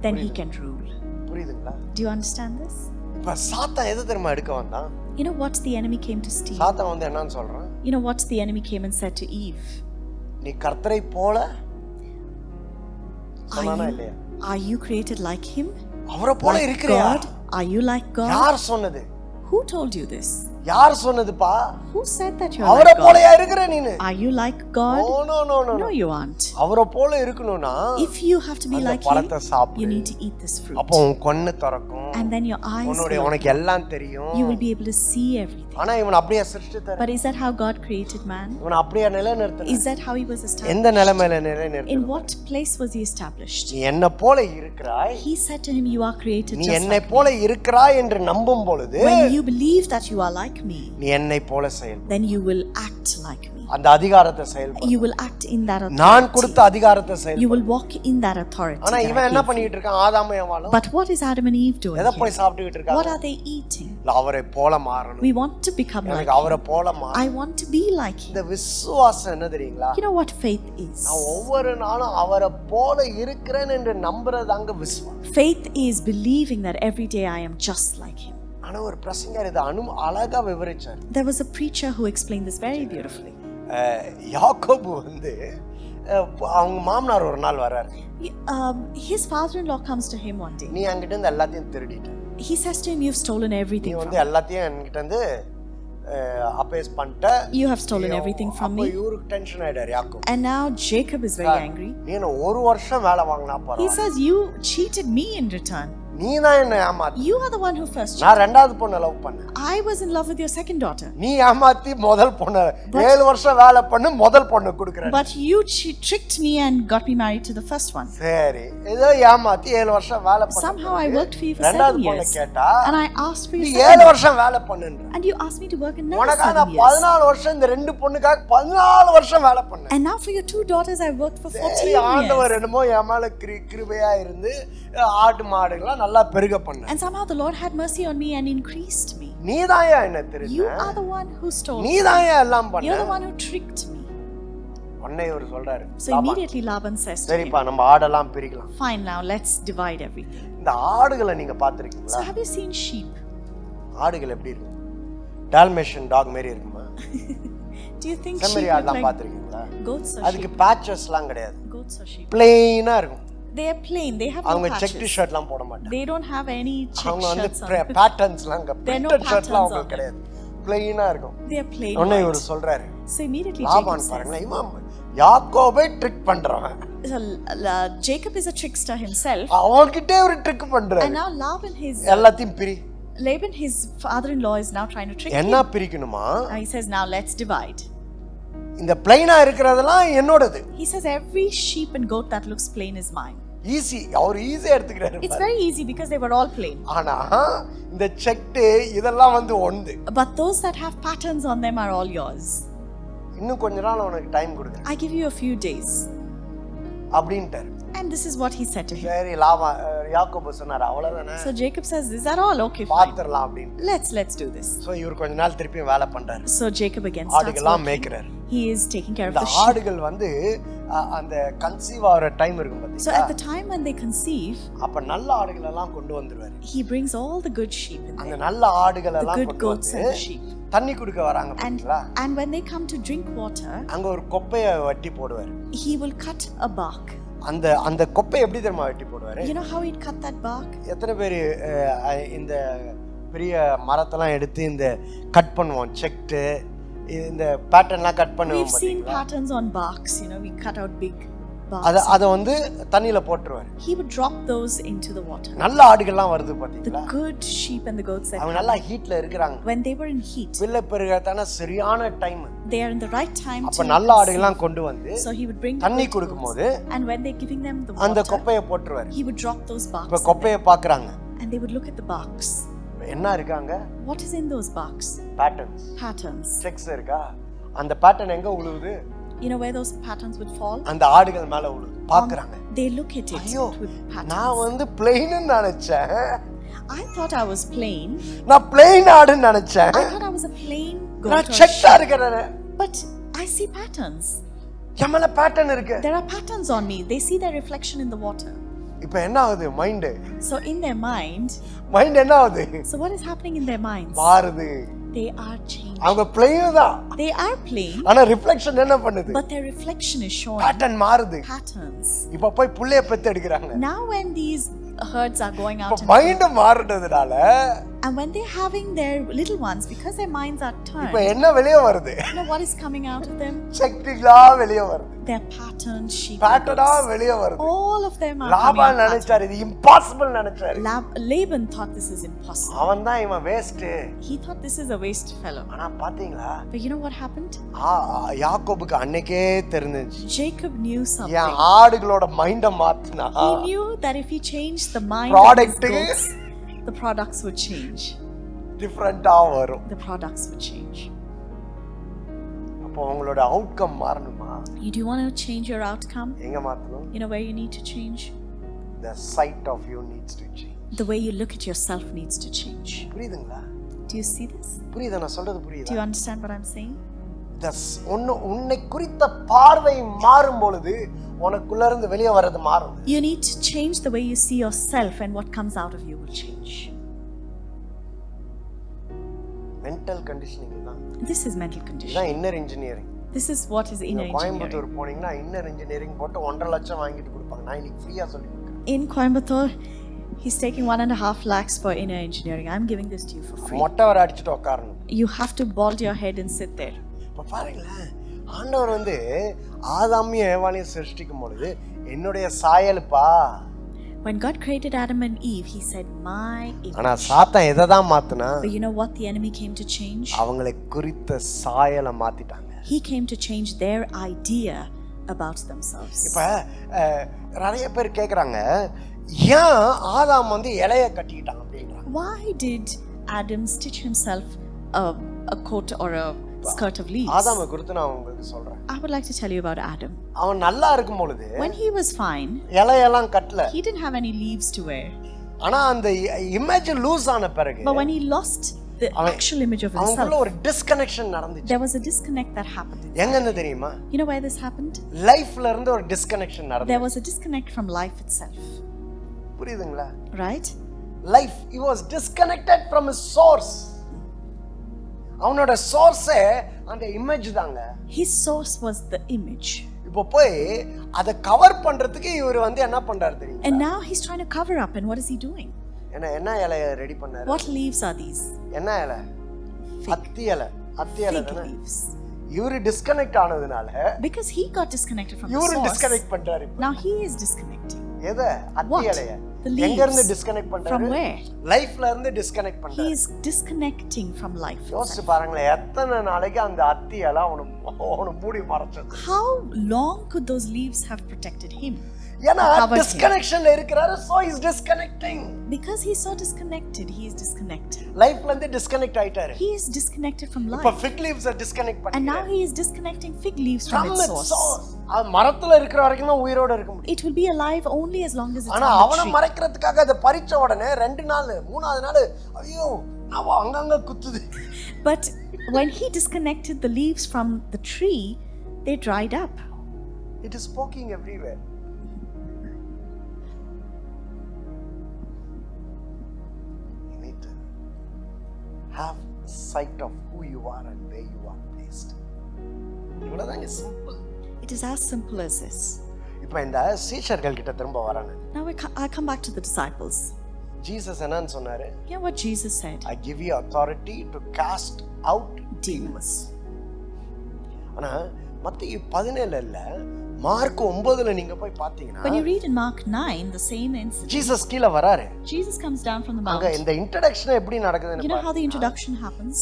then he can rule. புரியுதுங்களா? Do you understand this? இப்ப சாத்தான் எது தெரியுமா எடுக்க வந்தான்? You know what the enemy came to steal? சாத்தான் வந்து என்னன்னு சொல்றான்? You know what the enemy came and said to Eve? நீ கர்த்தரை போல சொன்னானா இல்லையா? Are you created like him? அவரை போல இருக்கிறியா? Are you like God? யார் சொன்னது? Who told you this? யார் சொன்னதுப்பா? Who said that you are அவரை like God? போலயா இருக்கிற நீனு? Are you like God? No. No, you aren't. அவரை போல இருக்கணும்னா If you have to be like him, பழத்தை சாப்பிடு. you need to eat this fruit. அப்போ உன் கண்ணு திறக்கும். And then your eyes will உனக்கு எல்லாம் தெரியும். You will be able to see everything. ஆனா இவன் அப்படியே சிருஷ்டித்தார். But is that how God created man? இவன் அப்படியே நிலைநிறுத்தினார். Is that how he was established? எந்த நிலைமையில நிலைநிறுத்தினார்? In what place was he established? நீ என்ன போல இருக்கிறாய். He said to him, you are created நீ just என்னை like போல இருக்கிறாய் என்று நம்பும் பொழுது me. When you believe that you are like me, நீ என்னை போல செயல்படு. then you will act like me. அந்த அதிகாரத்தை செயல்படு. You will act in that authority. நான் கொடுத்த அதிகாரத்தை செயல்படு. You will walk in that authority. ஆனா இவன் என்ன பண்ணிட்டு இருக்கான்? ஆதாமும் ஏவாளும் But what is Adam and Eve doing? எதை போய் here? சாப்பிட்டுட்டு இருக்காங்க? What are they eating? அவரை போல மாறணும். We want to become like எனக்கு அவரை him. போல மாறணும். I want to be like him. இந்த விசுவாசம் என்ன தெரியுங்களா? You know what faith is? நான் ஒவ்வொரு நாளும் அவரை போல இருக்கிறேன் என்று நம்புறதாங்க விசுவாசம். Faith is believing that every day I am just like him. ஆனா ஒரு பிரசங்கர் இதை அழகா விவரிச்சார். There was a preacher who explained this very beautifully. யாக்கோபு வந்து அவங்க மாமனார் ஒரு நாள் வராரு. His father-in-law comes to him one day. நீ என்கிட்ட இருந்து எல்லாத்தையும் திருடிட்ட. He says to him, you've stolen நீ everything from வந்து me. எல்லாத்தையும் என்கிட்ட இருந்து அப்பேஸ் பண்ணிட்ட. You have stolen everything from அப்ப me. இவருக்கு டென்ஷன் ஆயிடாரு யாக்கோபு. And now Jacob is very angry. நீ என்ன ஒரு வருஷம் வேலை வாங்கினா He பரவாயில்லை. says, you cheated me in return. நீ தான் என்ன ஏமாத்தி. You are the one who first cheated. நான் ரெண்டாவது பொண்ணை லவ் பண்ணேன். I was in love with your second daughter. நீ ஏமாத்தி முதல் பொண்ணு 7 வருஷம் வேலை பண்ணு முதல் பொண்ணு கொடுக்கற. But you tricked me and got me married to the first one. சரி ஏதோ ஏமாத்தி 7 வருஷம் வேலை பண்ணு. Somehow I worked for you for 7 ரெண்டாவது years. பொண்ணு கேட்டா And I asked for நீ you 7 வருஷம் வேலை பண்ணுன்ற. And you asked me to work another உனக்கு 7 நான் years. 14 வருஷம் இந்த ரெண்டு பொண்ணுக்காக 14 வருஷம் வேலை பண்ணேன். And now for your 2 daughters I worked for 14 years. ஆண்டவர் என்னமோ என் மேல கிருபையா இருந்து ஆடு மாடுகள நல்லா பெருக பண்ண. And somehow the Lord had mercy on me and increased me. நீதாயா என்ன திருடின? You are the one who stole. நீதாயா எல்லாம் பண்ண. You're the one who tricked me. உடனே இவர் சொல்றாரு, So immediately Laban says to him, சரிப்பா நம்ம ஆடெல்லாம் பிரிக்கலாம். fine, now let's divide everything. இந்த ஆடுகளை நீங்க பாத்திருக்கீங்களா? So have you seen sheep? ஆடுகள் எப்படி இருக்கும்? டால்மேஷன் டாக் மாதிரி இருக்குமா? Do you think செம்மறி sheep look ஆடுலாம் like பாத்திருக்கீங்களா? goats or அதுக்கு sheep? பேச்சஸ்லாம் கிடையாது, Goats or sheep? பிளெயினா இருக்கும். They are plain. They have no அவங்க செக் patches. ஷர்ட்லாம் போட மாட்டாங்க. They don't have any check அவங்க வந்து shirts on. பேட்டர்ன்ஸ்லாம் There are no பிரிண்டட் ஷர்ட்லாம் patterns அவங்களுக்கு on கிடையாது, பிளெயினா இருக்கும். They are plain உடனே white. இவர் சொல்றாரு, So immediately Jacob Laban says, பாருங்களேன், இவன் யாக்கோபை ட்ரிக் பண்றவன், so, Jacob is a trickster himself. அவன்கிட்டே ஒரு ட்ரிக் பண்றாரு. And now எல்லாத்தையும் பிரி. Laban, his father-in-law, is now trying to trick him. என்ன பிரிக்கணுமா? He says, now let's divide. இந்த பிளைனா இருக்கிறதெல்லாம் என்னோடது. He says, every sheep and goat that looks plain is mine. Easy, அவர் ஈஸியா எடுத்துக்கிறாரு. It's very easy because they were all plain. ஆனா இந்த checked இதெல்லாம் வந்து ஒண்ணு. But those that have patterns on them are all yours. இன்னும் கொஞ்ச நாள் உனக்கு டைம் கொடுக்கிறேன் I give you a few days. அப்படின்ட்டார். And this is what he said to him. சரி, யாக்கோபு சொன்னார், அவ்வளவுதானே, So Jacob says, is that all? Okay, fine. பாத்துறலாம் அப்படின்னு. Let's do this. சோ இவர் கொஞ்ச நாள் திருப்பி வேலை பண்றாரு. So Jacob again starts ஆடுகள்லாம் working. மேய்க்கிறாரு. He is taking care of இந்த the sheep. ஆடுகள் வந்து அந்த கன்சீவ் ஆகிற டைம் இருக்கும் So பாத்தீங்களா, at the time when they conceive, அப்ப நல்ல ஆடுகள் எல்லாம் கொண்டு வந்துருவாரு. he brings all the good sheep in அந்த there, நல்ல ஆடுகள் the எல்லாம் good கொண்டு goats வந்து and the sheep. தண்ணி குடிக்க வராங்க பாத்தீங்களா, And when they come to drink water, அங்க ஒரு கொப்பைய வெட்டி போடுவாரு. he will cut a bark. அந்த கொப்பை எப்படி தெரியுமா வெட்டி போடுவாரு? You know how he'd cut that bark? எத்தனை பேர் இந்த பெரிய மரத்தெல்லாம் எடுத்து இந்த கட் பண்ணுவோம், செக்ட் இந்த பேட்டர்ன்லாம் கட் பண்ணுவோம் We've seen பாத்தீங்களா, patterns on barks, you know, we cut out big அத barks. அத வந்து தண்ணியில போட்டுருவாரு. He would drop those into the water. நல்ல ஆடுகள்லாம் வருது The பாத்தீங்களா, good sheep and the goats that அவங்க come, நல்லா ஹீட்ல இருக்கிறாங்க. when they were in heat, வில்ல பெருகத்தான சரியான time. they are in the right time அப்ப to நல்ல conceive. ஆடுகள்லாம் கொண்டு வந்து So he would bring the தண்ணி good கொடுக்கும்போது goats, and when they're giving them the அந்த water, கொப்பைய போட்டுருவாரு. he would drop those இப்ப barks in கொப்பைய பாக்குறாங்க, there, and they would look at the barks. என்ன இருக்காங்க, What is in those barks? Patterns, Patterns. Sex இருக்கா. அந்த pattern எங்க உழுவுது? You know where those patterns would fall? அந்த ஆடுகள் மேல உழுவுது. பாக்குறாங்க, They look at it ஐயோ with நான் patterns. வந்து பிளெயின்னு நினைச்சேன், I thought I was plain. நான் பிளெயின் ஆடுன்னு நினைச்சேன், I thought I was a plain goat நான் or செக்டா sheep. இருக்கிறேன், But I see patterns. என் மேல பேட்டர்ன் இருக்கு. There are patterns on me. They see their reflection in the water. இப்ப என்ன ஆகுது? Mind So in their mind, என்ன ஆகுது? so what is happening in their minds? மாறுது. They are changing. அவங்க plain தான், They are plain, ஆனா reflection என்ன பண்ணுது? but their reflection is showing pattern மாறுது. patterns. இப்ப போய் புள்ளைய பெத்து எடுக்கிறாங்க. Now when these herds are going out இப்ப into, மைண்ட் மாறுனதுனால and when they're having their little ones, because their minds are இப்ப turned, என்ன வெளிய வருது? you know what is coming out of them? செக்டிகளா வெளிய வருது, Their patterned sheep. and பேட்டர்னா goats. வெளிய வருது. All of them are coming Laban out patterned. நினைச்சாரு இது இம்பாசிபிள் நினைச்சாரு. Laban thought this is impossible. அவன் தான் இவன் waste. He thought this is a waste fellow. ஆனா பாத்தீங்களா, But you know what happened? யாக்கோபுக்கு அன்னைக்கே தெரிஞ்சிச்சு, Jacob knew என் something. ஆடுகளோட மைண்ட மாத்தினா He knew that if he changed the mind of his Product. goats, the products would change. டிஃபரண்டா வரும். The products would change. அப்போ உங்களோட outcome மாறணுமா? Do you want to change your outcome? எங்க மாத்தணும்? You know where you need to change? The sight of you needs to change. The way you look at yourself needs to change. புரியுதுங்களா? Do you see this? புரியுதா நான் சொல்றது? Do புரியுதா? you understand what I'm saying? உன்னை குறித்த பார்வை மாறும் பொழுது உனக்குள்ள இருந்து வெளியே வர்றது மாறும். You need to change the way you see yourself, and what comes out of you will change. Mental conditioning தான். This is mental condition. இதான் inner engineering. This is what is inner engineering. Coimbatore போனீங்கன்னா inner engineering போட்டு 1.5 லட்சம் வாங்கிட்டு கொடுப்பாங்க. நான் இன்னைக்கு ஃப்ரீயா சொல்லி கொடுக்குறேன். In Coimbatore, he's taking 1.5 lakhs for inner engineering. I'm giving this to you for free. மொட்டை வர அடிச்சுட்டு உட்காரணும். You have to bald your head and sit there. இப்ப பாருங்களேன், ஆண்டவர் வந்து ஆதாமையும் ஏவாளையும் சிருஷ்டிக்கும் பொழுது என்னுடைய சாயலுப்பா. When God created Adam and Eve, he said, my image. ஆனா சாத்தான் எதை தான் மாத்துனா? But you know what the enemy came to change? அவங்களை குறித்த சாயலை மாத்திட்டாங்க. He came to change their idea about themselves. இப்ப நிறைய பேர் கேக்குறாங்க, ஏன் ஆதாம் வந்து இலைய கட்டிக்கிட்டான் அப்படின்றாங்க. Why did Adam stitch himself a coat or a skirt of leaves? ஆதாமை குறித்து நான் உங்களுக்கு சொல்றேன். I would like to tell you about Adam. அவன் நல்லா இருக்கும் பொழுது When he was fine, இலையெல்லாம் கட்டல. he didn't have any leaves to wear. ஆனா அந்த இமேஜ் லூஸ் ஆன பிறகு But when he lost the actual image of அவங்களுக்குள்ள himself. ஒரு டிஸ்கனெக்ஷன் நடந்துச்சு. There was a disconnect that happened. எங்கன்னு தெரியுமா? You know where this happened? லைஃப்ல இருந்து ஒரு டிஸ்கனெக்ஷன் நடந்துச்சு. There was a disconnect from life itself. புரியுதுங்களா? Right? Life, he was disconnected from his source. அவனோட சோர்ஸே அந்த இமேஜ் தாங்க. His source was the image. இப்போ போய் அதை கவர் பண்றதுக்கு இவர் என்ன பண்றாரு தெரியுமா? And now he's trying to cover up, and what is he doing? என்ன இலைய ரெடி பண்ணாரு? What leaves are these? என்ன இலை? அத்தி இலை. அத்தி இலை Fig தானே. leaves. இவரு டிஸ்கனெக்ட் ஆனதுனால Because he got disconnected from the இவரு source. டிஸ்கனெக்ட் பண்றாரு. Now he is disconnecting. எத? அத்தி இலைய. The leaves. எங்க இருந்து டிஸ்கனெக்ட் பண்றாரு? From where? லைஃப்ல இருந்து டிஸ்கனெக்ட் He பண்றாரு. is disconnecting from life. யோசிச்சு பாருங்களேன், எத்தனை நாளைக்கு அந்த அத்தி இலை அவனை மூடி மறைச்சது. How long could those leaves have protected him? ஏன்னா டிஸ்கனெக்ஷன்ல இருக்கிறாரு, so he is disconnecting. Because he's so disconnected, he is disconnected. லைஃப்ல இருந்து டிஸ்கனெக்ட் ஆயிட்டாரு. He is disconnected from இப்ப life. fig leaves disconnect And பண்ணிட்டாரு. now he is disconnecting fig leaves from its source. அது மரத்துல இருக்கிற வரைக்கும் தான் உயிரோட இருக்க முடியும். It will be alive only as long as it's ஆனா on the அவனை tree. மறைக்கிறதுக்காக அதை பறிச்ச உடனே 2 நாள் 3வது நாள் ஐயோ அவ அங்கங்க குத்துது. But when he disconnected the leaves from the tree, they dried up. It is poking everywhere. You need to have sight of who you are and where you are placed. இவ்வளவுதாங்க simple. It is as simple as this. இப்போ இந்த சீஷர்கள் கிட்ட திரும்ப வரானே. Now I come back to the disciples. Jesus என்னன்னு சொன்னாரு? Hear what Jesus said. I give you authority to cast out Demons. ஆனா மத்தேயு 17 இல்ல மார்க் 9ல நீங்க போய் பாத்தீங்கன்னா When you read in Mark 9, the same incident, Jesus கீழ வராரு. Jesus comes down from the அங்க mount. இந்த இன்ட்ரோடக்ஷன் எப்படி நடக்குதுன்னு You know how the introduction happens?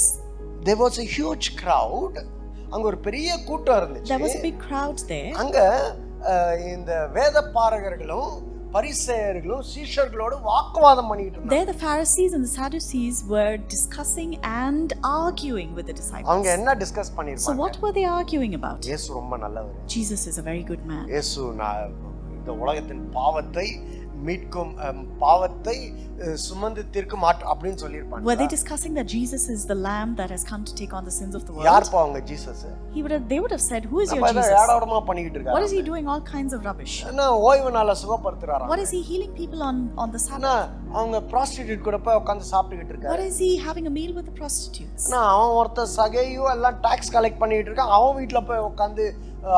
There was a huge crowd. அங்க ஒரு பெரிய கூட்டம் இருந்துச்சு. There was a big crowd there. அங்க இந்த வேதபாரகர்களும் பரிசேயர்களும் சீஷர்களோடு வாக்குவாதம் பண்ணிட்டு இருந்தாங்க. There the Pharisees and the Sadducees were discussing and arguing with the disciples. அவங்க என்ன டிஸ்கஸ் So பண்ணிருப்பாங்க? what were they arguing about? இயேசு ரொம்ப நல்லவர். Jesus is a very good man. இயேசு இந்த உலகத்தின் பாவத்தை மீட்கும் பாவத்தை சுமந்து தீர்க்கும் அப்படின்னு சொல்லிருப்பாங்க. Were they discussing that Jesus is the lamb that has come to take on the sins of the world? யார் பாவங்க Jesus? They would have said, who is your நம்ம Jesus? ஏடாடமா பண்ணிட்டு இருக்காரு. What is he doing all kinds of rubbish? என்ன ஓய்வு நாள சுகப்படுத்துறாரா? What is he healing people on the Sabbath? அவங்க prostitute கூட போய் உட்கார்ந்து சாப்பிட்டுக்கிட்டு இருக்காரு. What is he having a meal with the prostitutes? அவன் ஒருத்த சகையும் எல்லாம் டாக்ஸ் கலெக்ட் பண்ணிட்டு இருக்கான். அவன் வீட்ல போய் உட்கார்ந்து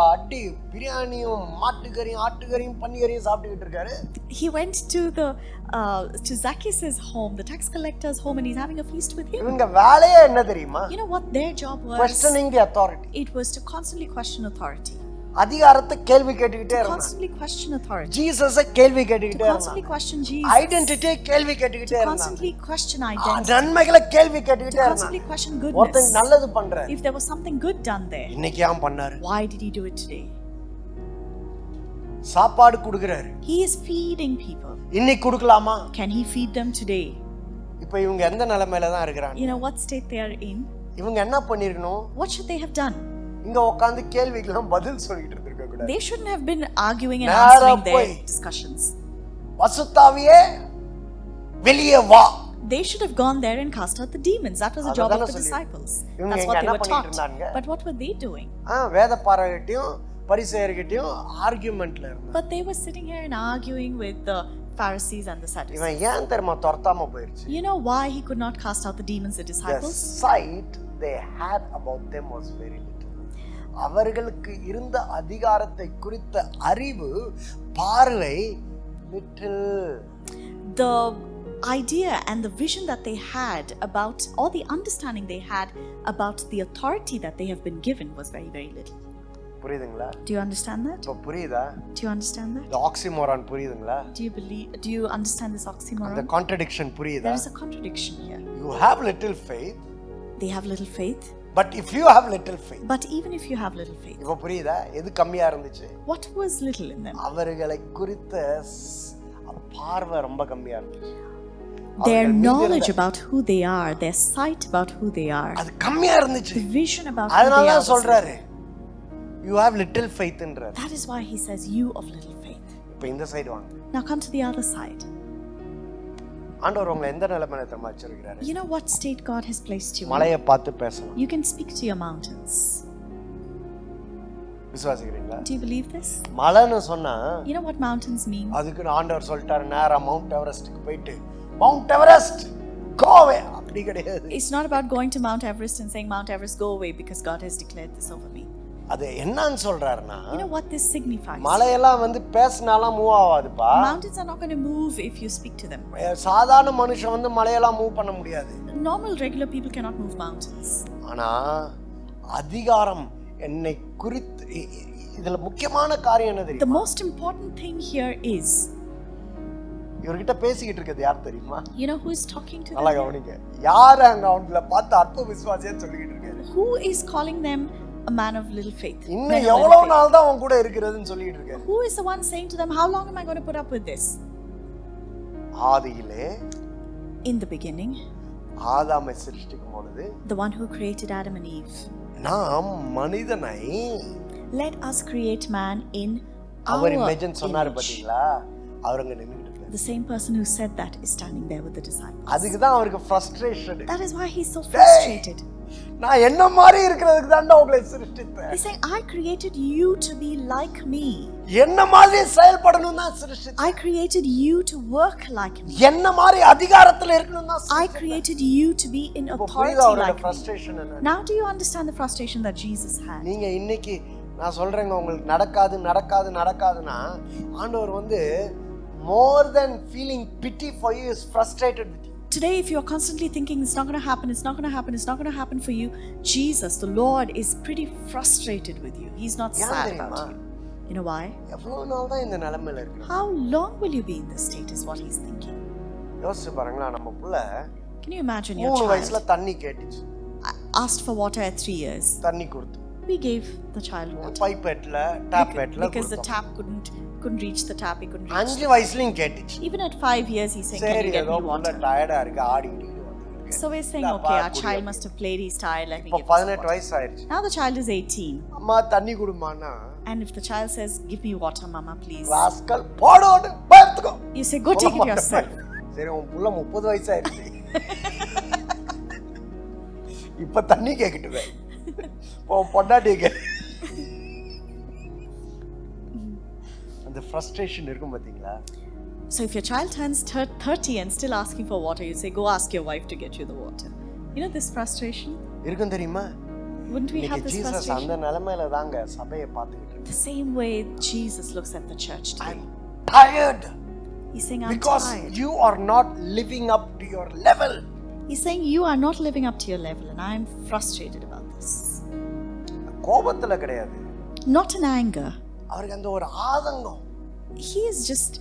அடி பிரியாணியும் மாட்டுக்கறியும் ஆட்டுக்கறியும் பன்னிக்கறியும் சாப்பிட்டுக்கிட்டு இருக்காரு. He went to Zacchaeus' home, the tax collector's home, and he's having a feast with him. இவங்க வேலையே என்ன தெரியுமா? You know what their job was? Questioning the authority. It was to constantly question authority. அதிகாரத்தை கேள்வி கேட்டுக்கிட்டே இருந்தாங்க. Constantly question authority. ஜீசஸை கேள்வி கேட்டுக்கிட்டே Constantly இருந்தாங்க. question Jesus. ஐடென்டிட்டியை கேள்வி கேட்டுக்கிட்டே இருந்தாங்க. Constantly question identity. நன்மைகளை கேள்வி கேட்டுக்கிட்டே இருந்தாங்க. Constantly question ஒருத்தன் goodness. நல்லது பண்றாரு. If there was something good done there, இன்னைக்கு ஏன் பண்ணாரு? why did he do it today? சாப்பாடு கொடுக்கறாரு. He is feeding people. இன்னைக்கு கொடுக்கலாமா? Can he feed them today? இப்போ இவங்க எந்த நிலைமையில தான் இருக்கறாங்க? You know what state they are in? இவங்க என்ன பண்ணிருக்கணும்? What should they have done? இங்க உட்கார்ந்து கேள்விக்கெல்லாம் பதில் சொல்லிட்டு இருந்திருக்க கூடாது. They shouldn't have been arguing and answering their discussions. பசுத்தாவியே வெளியே வா. They should have gone there and cast out the demons. That was the job of the disciples. That's what they were taught. But what were they doing? வேதபாரகர்கிட்டயும் பரிசேயர்கிட்டயும் ஆர்குமென்ட்ல இருந்தாங்க. But they were sitting here and arguing with the Pharisees and the Sadducees. இவன் ஏன் தெரியுமா துரத்தாம போயிருச்சு? You know why he could not cast out the demons, the disciples? The sight they had about them was very little. அவர்களுக்கு இருந்த அதிகாரத்தை குறித்த அறிவு பார்வை little. The idea and the vision that they had about, or the understanding they had about the authority that they have been given was very, very little. புரியுதுங்களா? Do you understand that? இப்போ புரியுதா? Do you understand that? The oxymoron புரியுதுங்களா? Do you understand this oxymoron? The contradiction புரியுதா? There is a contradiction here. You have little faith. They have little faith. But if you have little faith. But even if you have little faith. இப்போ புரியுதா? எது கம்மியா இருந்துச்சு? What was little in them? அவர்களை குறித்த பார்வை ரொம்ப கம்மியா இருந்துச்சு. Their knowledge about who they are, their sight about who they are. அது கம்மியா இருந்துச்சு. The vision about who they அதனால are. தான் சொல்றாரு. You have little faith ன்றார். That is why he says you of little faith. இப்போ இந்த side வாங்க. Now come to the other side. ஆண்டவர் உங்களை எந்த நிலைமையில தெரியுமா வச்சிருக்கிறாரு? You know what state God has placed you in? மலையை பார்த்து பேசலாம். You can speak to your mountains. விசுவாசிக்கிறீங்களா? Do you believe this? மலைன்னு சொன்னா You know what mountains mean? அதுக்கு ஆண்டவர் சொல்லிட்டாரு நேரா மவுண்ட் எவரெஸ்ட்க்கு போயிட்டு மவுண்ட் எவரெஸ்ட் go away அப்படி கிடையாது. It's not about going to Mount Everest and saying Mount Everest go away because God has declared this over me. அது என்னன்னு சொல்றாருன்னா You know what this signifies? மலையெல்லாம் வந்து பேசினாலாம் move ஆகாதுப்பா. Mountains are not going to move if you speak to them. சாதாரண மனுஷன் வந்து மலையெல்லாம் move பண்ண முடியாது. Normal regular people cannot move mountains. ஆனா அதிகாரம் என்னை குறித்து இதுல முக்கியமான காரியம் என்ன The தெரியுமா? most important thing here is, இவர்கிட்ட பேசிக்கிட்டு இருக்கிறது யார் தெரியுமா? you know who is talking to நல்லா them? கவனிங்க. யார் அங்க அவங்கள பார்த்து அற்ப விசுவாசின்னு சொல்லிக்கிட்டு இருக்காரு? Who is calling them a man of little faith? இன்னும் எவ்வளவு நாள் தான் அவன் கூட இருக்கிறதுன்னு சொல்லிட்டு இருக்காரு. Who is the one saying to them, how long am I going to put up with this? ஆதியிலே In the beginning, ஆதாமை சிருஷ்டிக்கும் பொழுது the one who created Adam and Eve, நாம் மனிதனை let us create man in அவர் our இமேஜின் சொன்னாரு image. பாத்தீங்களா? அவருங்க நின்னுட்டு இருக்காரு. The same person who said that is standing there with the disciples. அதுக்கு தான் அவருக்கு frustration. That is why he's so frustrated. நான் என்ன மாதிரி இருக்கிறதுக்கு தான்டா உங்களை சிருஷ்டித்தேன். He's saying, I created you to be like me. என்ன மாதிரி செயல்படணும் தான் சிருஷ்டித்தேன். I created you to work like me. என்ன மாதிரி அதிகாரத்துல இருக்கணும் தான் I created you to be in authority like me. Frustration என்ன? Now do you understand the frustration that Jesus had? நீங்க இன்னைக்கு நான் சொல்றேங்க உங்களுக்கு நடக்காதுன்னா ஆண்டவர் வந்து more than feeling pity for you is frustrated with you. Today, if you're constantly thinking it's not going to happen, it's not going to happen, it's not going to happen for you, Jesus, the Lord, is pretty frustrated with you. He's not sad about you. You know why? எவ்வளவு நாள் தான் இந்த நிலைமையில இருக்கணும்? How long will you be in this state is what he's thinking. யோசிச்சு பாருங்களா, நம்ம புள்ள Can you imagine your 3 வயசுல child தண்ணி கேட்டுச்சு. asked for water at 3 years? தண்ணி கொடுத்து. We gave the child water. Pipe எட்ல டாப் எட்ல Because the tap couldn't reach the tap, he couldn't reach. 5 வயசுலயும் கேட்டுச்சு. Even at 5 years he's saying, can you get me water? டயர்டா இருக்கு ஆடிட்டு வந்து. So we're saying, okay, our child must have played, he's tired, let me இப்போ give him 18 water. வயசு ஆயிருச்சு. Now the child is 18. அம்மா தண்ணி குடுமானா And if the child says, give me water, mama, please. Rascal போடோடு பார்த்துக்கோ. You say, go take it yourself. சரி உன் புள்ள 30 வயசு ஆயிருச்சு. இப்ப தண்ணி கேக்கிட்டுவே. பொண்டாட்டி கே. அந்த ஃப்ரஸ்ட்ரேஷன் இருக்கும் பாத்தீங்களா? So if your child turns 30 and still asking for water, you say, go ask your wife to get you the water. You know this frustration? இருக்கும் தெரியுமா? Wouldn't we have this Jesus frustration? அந்த நிலைமையில தாங்க சபையை பார்த்துக்கிட்டு The same way Jesus looks at the church today. I'm tired He's saying, I'm because tired. you are not living up to your level. He's saying, you are not living up to your level, and I'm frustrated about this. கோபத்துல கிடையாது. Not in anger. அவருக்கு அந்த ஒரு ஆதங்கம். He is just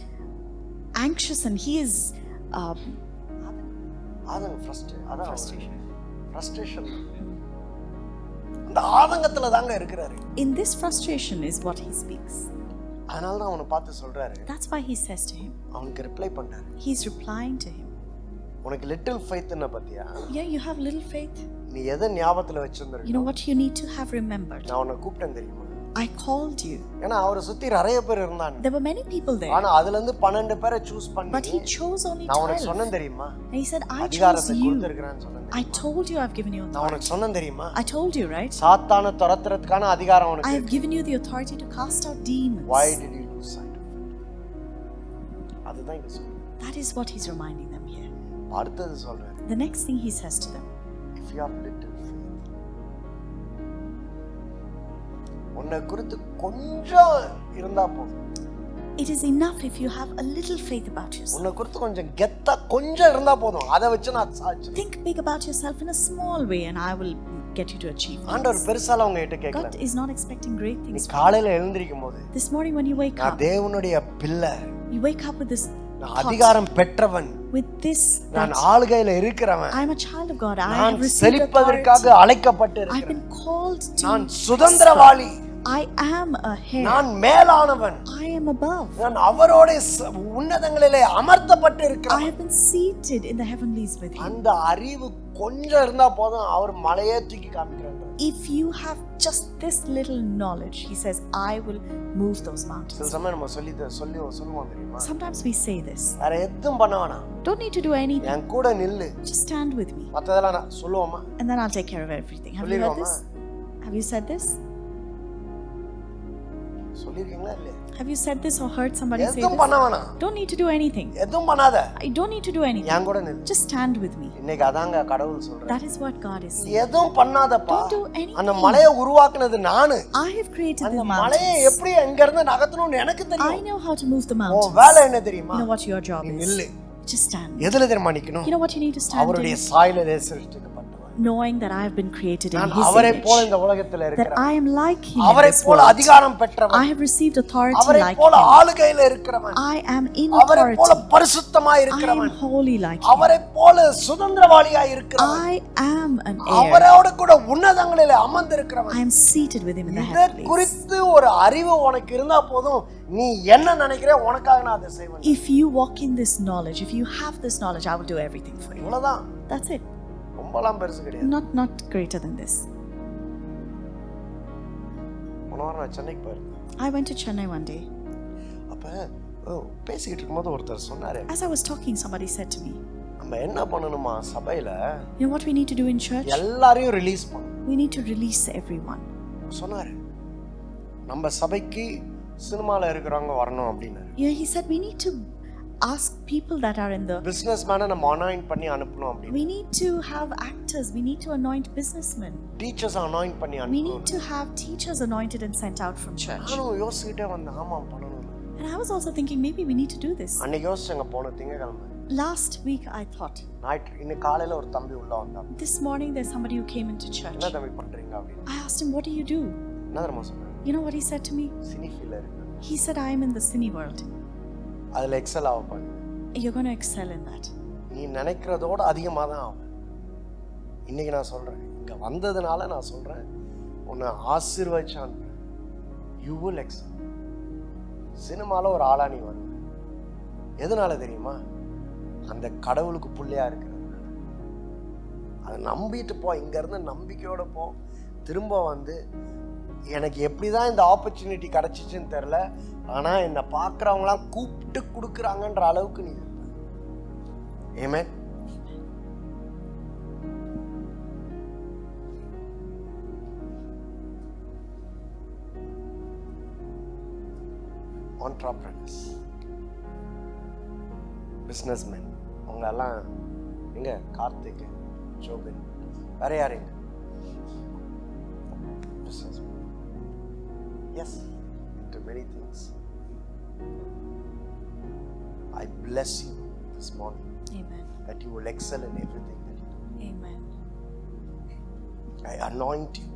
anxious and he is ஆதங்கம் frustration. அந்த ஆதங்கத்துல தாங்க இருக்கிறாரு. in this frustration is what he speaks. அதனால தான் அவனை பார்த்து சொல்றாரு. That's why he says to him. அவனுக்கு ரிப்ளை பண்றாரு. He's replying to him. உனக்கு லிட்டில் ஃபெய்த்னா பாத்தியா? Yeah, you have little faith. நீ எதை ஞாபகத்துல வச்சிருந்தீங்க? You know what you need to have remembered? நான் உன்னை கூப்பிட்டேன் தெரியுமா? I called you. ஏன்னா அவரை சுத்தி நிறைய பேர் இருந்தாங்க. There were many people there. ஆனா அதுல இருந்து 12 பேரை சூஸ் பண்ணி But he chose only நான் உனக்கு 12. சொன்னேன் தெரியுமா? And he said, I chose அதிகாரத்தை you. கொடுத்திருக்கேன்னு சொன்னேன். I told you I've given you நான் authority. உனக்கு சொன்னேன் தெரியுமா? I told you, right? சாத்தானை துரத்துறதுக்கான அதிகாரம் I உனக்கு have இருக்கு. given you the authority to cast out demons. Why did you lose sight of it? அதுதான் இங்க சொல்றேன். That is what he's reminding them here. அடுத்தது சொல்றேன். The next thing he says to them, If you have little faith. உன்னை குறித்து கொஞ்சம் இருந்தா போதும். it is enough if you have a little faith about yourself. உன்னை குறித்து கொஞ்சம் கெத்தா கொஞ்சம் இருந்தா போதும். அதை வச்சு நான் சாட்சி. Think big about yourself in a small way and I will get you to achieve ஆண்டவர் things. பெருசால உங்க கிட்ட கேட்கல. God is not expecting great நீ things. காலையில எழுந்திருக்கும் போது This morning when you wake நான் up, தேவனுடைய பிள்ளை. you wake up with this நான் thought, அதிகாரம் பெற்றவன். with this, நான் that ஆளுகையில இருக்கிறவன். I am a child of God. I நான் have received செழிப்பதற்காக authority. அழைக்கப்பட்டு I've இருக்கிறேன். been called to நான் சுதந்திரவாளி. I am a heir. நான் மேலானவன், I am above. நான் அவரோட உன்னதங்களிலே அமர்த்தப்பட்டு I இருக்கிறேன். have been seated in the heavenlies with him. அந்த அறிவு கொஞ்சம் இருந்தா போதும், அவர் மலையே தூக்கி காமிக்கிறார். If you have just this little knowledge, he says, I will move those சில mountains. சமயம் நம்ம சொல்லுவோம் தெரியுமா, Sometimes we say this. வேற எதுவும் பண்ண வேணாம், Don't need to do anything. என் கூட நில்லு, Just stand with me. மத்ததெல்லாம் நான் சொல்லுவோமா? And then I'll take care of everything. Have you heard this? Have you said this? சொல்லிருக்கீங்களா இல்லையா? Have you said this or heard somebody say எதுவும் பண்ண this? வேணாம், Don't need to do anything. எதுவும் பண்ணாத, I don't need to do anything. என் கூட நில்லு. Just stand with me. இன்னைக்கு அதாங்க கடவுள் சொல்றாரு. That is what God is saying. எதுவும் பண்ணாதப்பா, Don't do anything. அந்த மலையை உருவாக்குனது நானு. I have created அந்த the மலையை mountains. எப்படி எங்க இருந்து நகர்த்தணும்னு எனக்கு I தெரியும். know how to move the உன் mountains. வேலை என்ன தெரியுமா? You know what your job நீ is? நில்லு. Just stand. எதுல தெரியுமா நிக்கணும்? You know what you need to stand அவருடைய in? சாயலிலே சிருஷ்டிக்கப்பட்டவன். Knowing that I have been created in நான் His அவரை போல image. இந்த உலகத்துல That இருக்கிறேன். I am like Him in அவரை this போல world. அதிகாரம் பெற்றவன். I have received authority அவரை like போல Him. ஆளுகையில இருக்கிறவன். I am in அவரை போல authority. பரிசுத்தமாய் I am இருக்கிறவன். holy like Him. அவரை போல சுதந்திரவாளியாய் இருக்கிறவன். I am an heir. அவரோட கூட உன்னதங்களிலே அமர்ந்திருக்கிறவன். I am seated with Him in the இதை heavenlies. குறித்து ஒரு அறிவு உனக்கு இருந்தா போதும், நீ என்ன நினைக்கிற உனக்காக நான் அதை செய்வேன். If you walk in this knowledge, if you have this knowledge, I will do everything for you. இவ்வளவுதான், That's it. ரொம்பலாம் பெருசு கிடையாது. Not greater than this. போன வாரம் நான் சென்னைக்கு போயிருந்தேன். I went to Chennai one day. அப்ப பேசிக்கிட்டு இருக்கும்போது ஒருத்தர் சொன்னாரு, As I was talking, somebody said to me, நம்ம என்ன பண்ணணுமா சபையில, you know what we need to do in church? எல்லாரையும் ரிலீஸ் பண்ணணும். We need to release everyone. சொன்னாரு, நம்ம சபைக்கு சினிமால இருக்கிறவங்க வரணும் அப்படின்னாரு. Yeah, he said we need to ask people that are in the business மேனை நம்ம அனாயிண்ட் பண்ணி அனுப்பணும் அப்படின்னு. we need to have actors, we need to anoint businessmen, teachers anoint பண்ணி we அனுப்பணும். need to have teachers anointed and sent out from church. நானும் யோசிச்சுக்கிட்டே வந்தேன், ஆமா பண்ணணும். And I was also thinking maybe we need to do this. அன்னைக்கு யோசிச்சங்க, போன திங்கக்கிழமை Last week I thought, இன்னைக்கு காலையில ஒரு தம்பி உள்ள வந்தான். this morning there's somebody who came into church. என்ன தம்பி பண்றீங்க அப்படின்னு. I asked him, what do you do? என்ன தெரியுமா சொன்னாரு? You know what he said to me? சினி ஃபீல்ல இருக்கு, He said, I am in the cine world. அதுல எக்ஸல் ஆக பாருங்க. You're going to excel in that. நீ நினைக்கிறதோட அதிகமாக தான் ஆகும். இன்னைக்கு நான் சொல்றேன், இங்க வந்ததுனால நான் சொல்றேன், உன்னை ஆசீர்வதிச்சான். You will XL. சினிமால ஒரு ஆளா நீ வருவ. எதனால தெரியுமா? அந்த கடவுளுக்கு புள்ளையா இருக்கிறதுனால. அதை நம்பிட்டு போ, இங்க இருந்து நம்பிக்கையோட போ. திரும்ப வந்து எனக்கு எப்படிதான் இந்த ஆப்பர்ச்சுனிட்டி கிடைச்சிச்சுன்னு தெரியல, ஆனா என்னை பார்க்குறவங்களாம் கூப்பிட்டு கொடுக்குறாங்கன்ற அளவுக்கு நீ இருப்ப. ஆமென். entrepreneurs, businessmen, அவங்க எல்லாம் எங்க? கார்த்திக், ஜோபின், வேற யாருங்க? businessmen. Yes, into many things. I bless you this morning. Amen. That you will excel in everything that you do. Amen. I anoint you.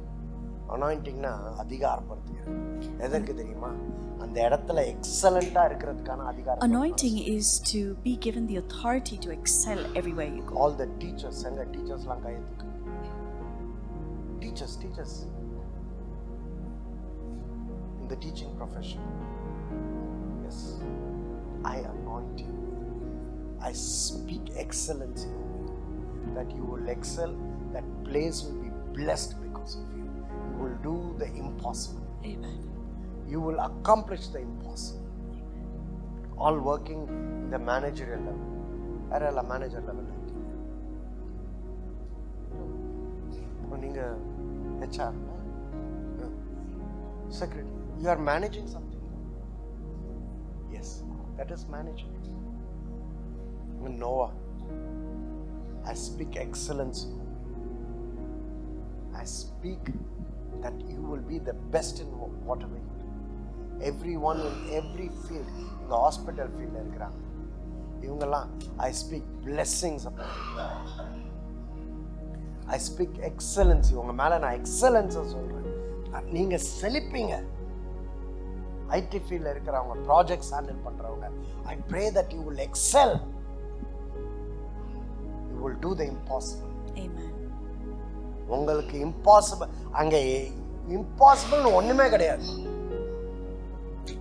அனாயிண்டிங்னா அதிகாரப்படுத்துகிறேன். எதற்கு தெரியுமா? அந்த இடத்துல எக்ஸலண்டா இருக்கிறதுக்கான அதிகாரம். Anointing is to be given the authority to excel everywhere you go. All the teachers, எங்க டீச்சர்ஸ்லாம் கையெழுத்துக்கு. Teachers in the teaching profession. Yes, I anoint you. I speak excellence in you. That you will excel. That place will be blessed because of you. You will do the impossible. Amen. You will accomplish the impossible. All working in the managerial level. Where manager level? நீங்க HR, secretary, you are managing something. Yes, that is managing. Noah, I speak excellence. I speak that you will be the best in whatever you do. Everyone in every field, in the hospital field இருக்கிறாங்க, இவங்கெல்லாம் I speak blessings upon you. I speak excellence. உங்க மேல நான் எக்ஸலன்ஸை சொல்றேன். நீங்க செழிப்பீங்க. ID ஃபீல்ட்ல இருக்கிறவங்க, projects handle பண்றவங்க, I pray that you will excel. You will do the impossible. Amen. உங்களுக்கு இம்பாசிபிள், அங்க இம்பாசிபிள் ஒண்ணுமே கிடையாது.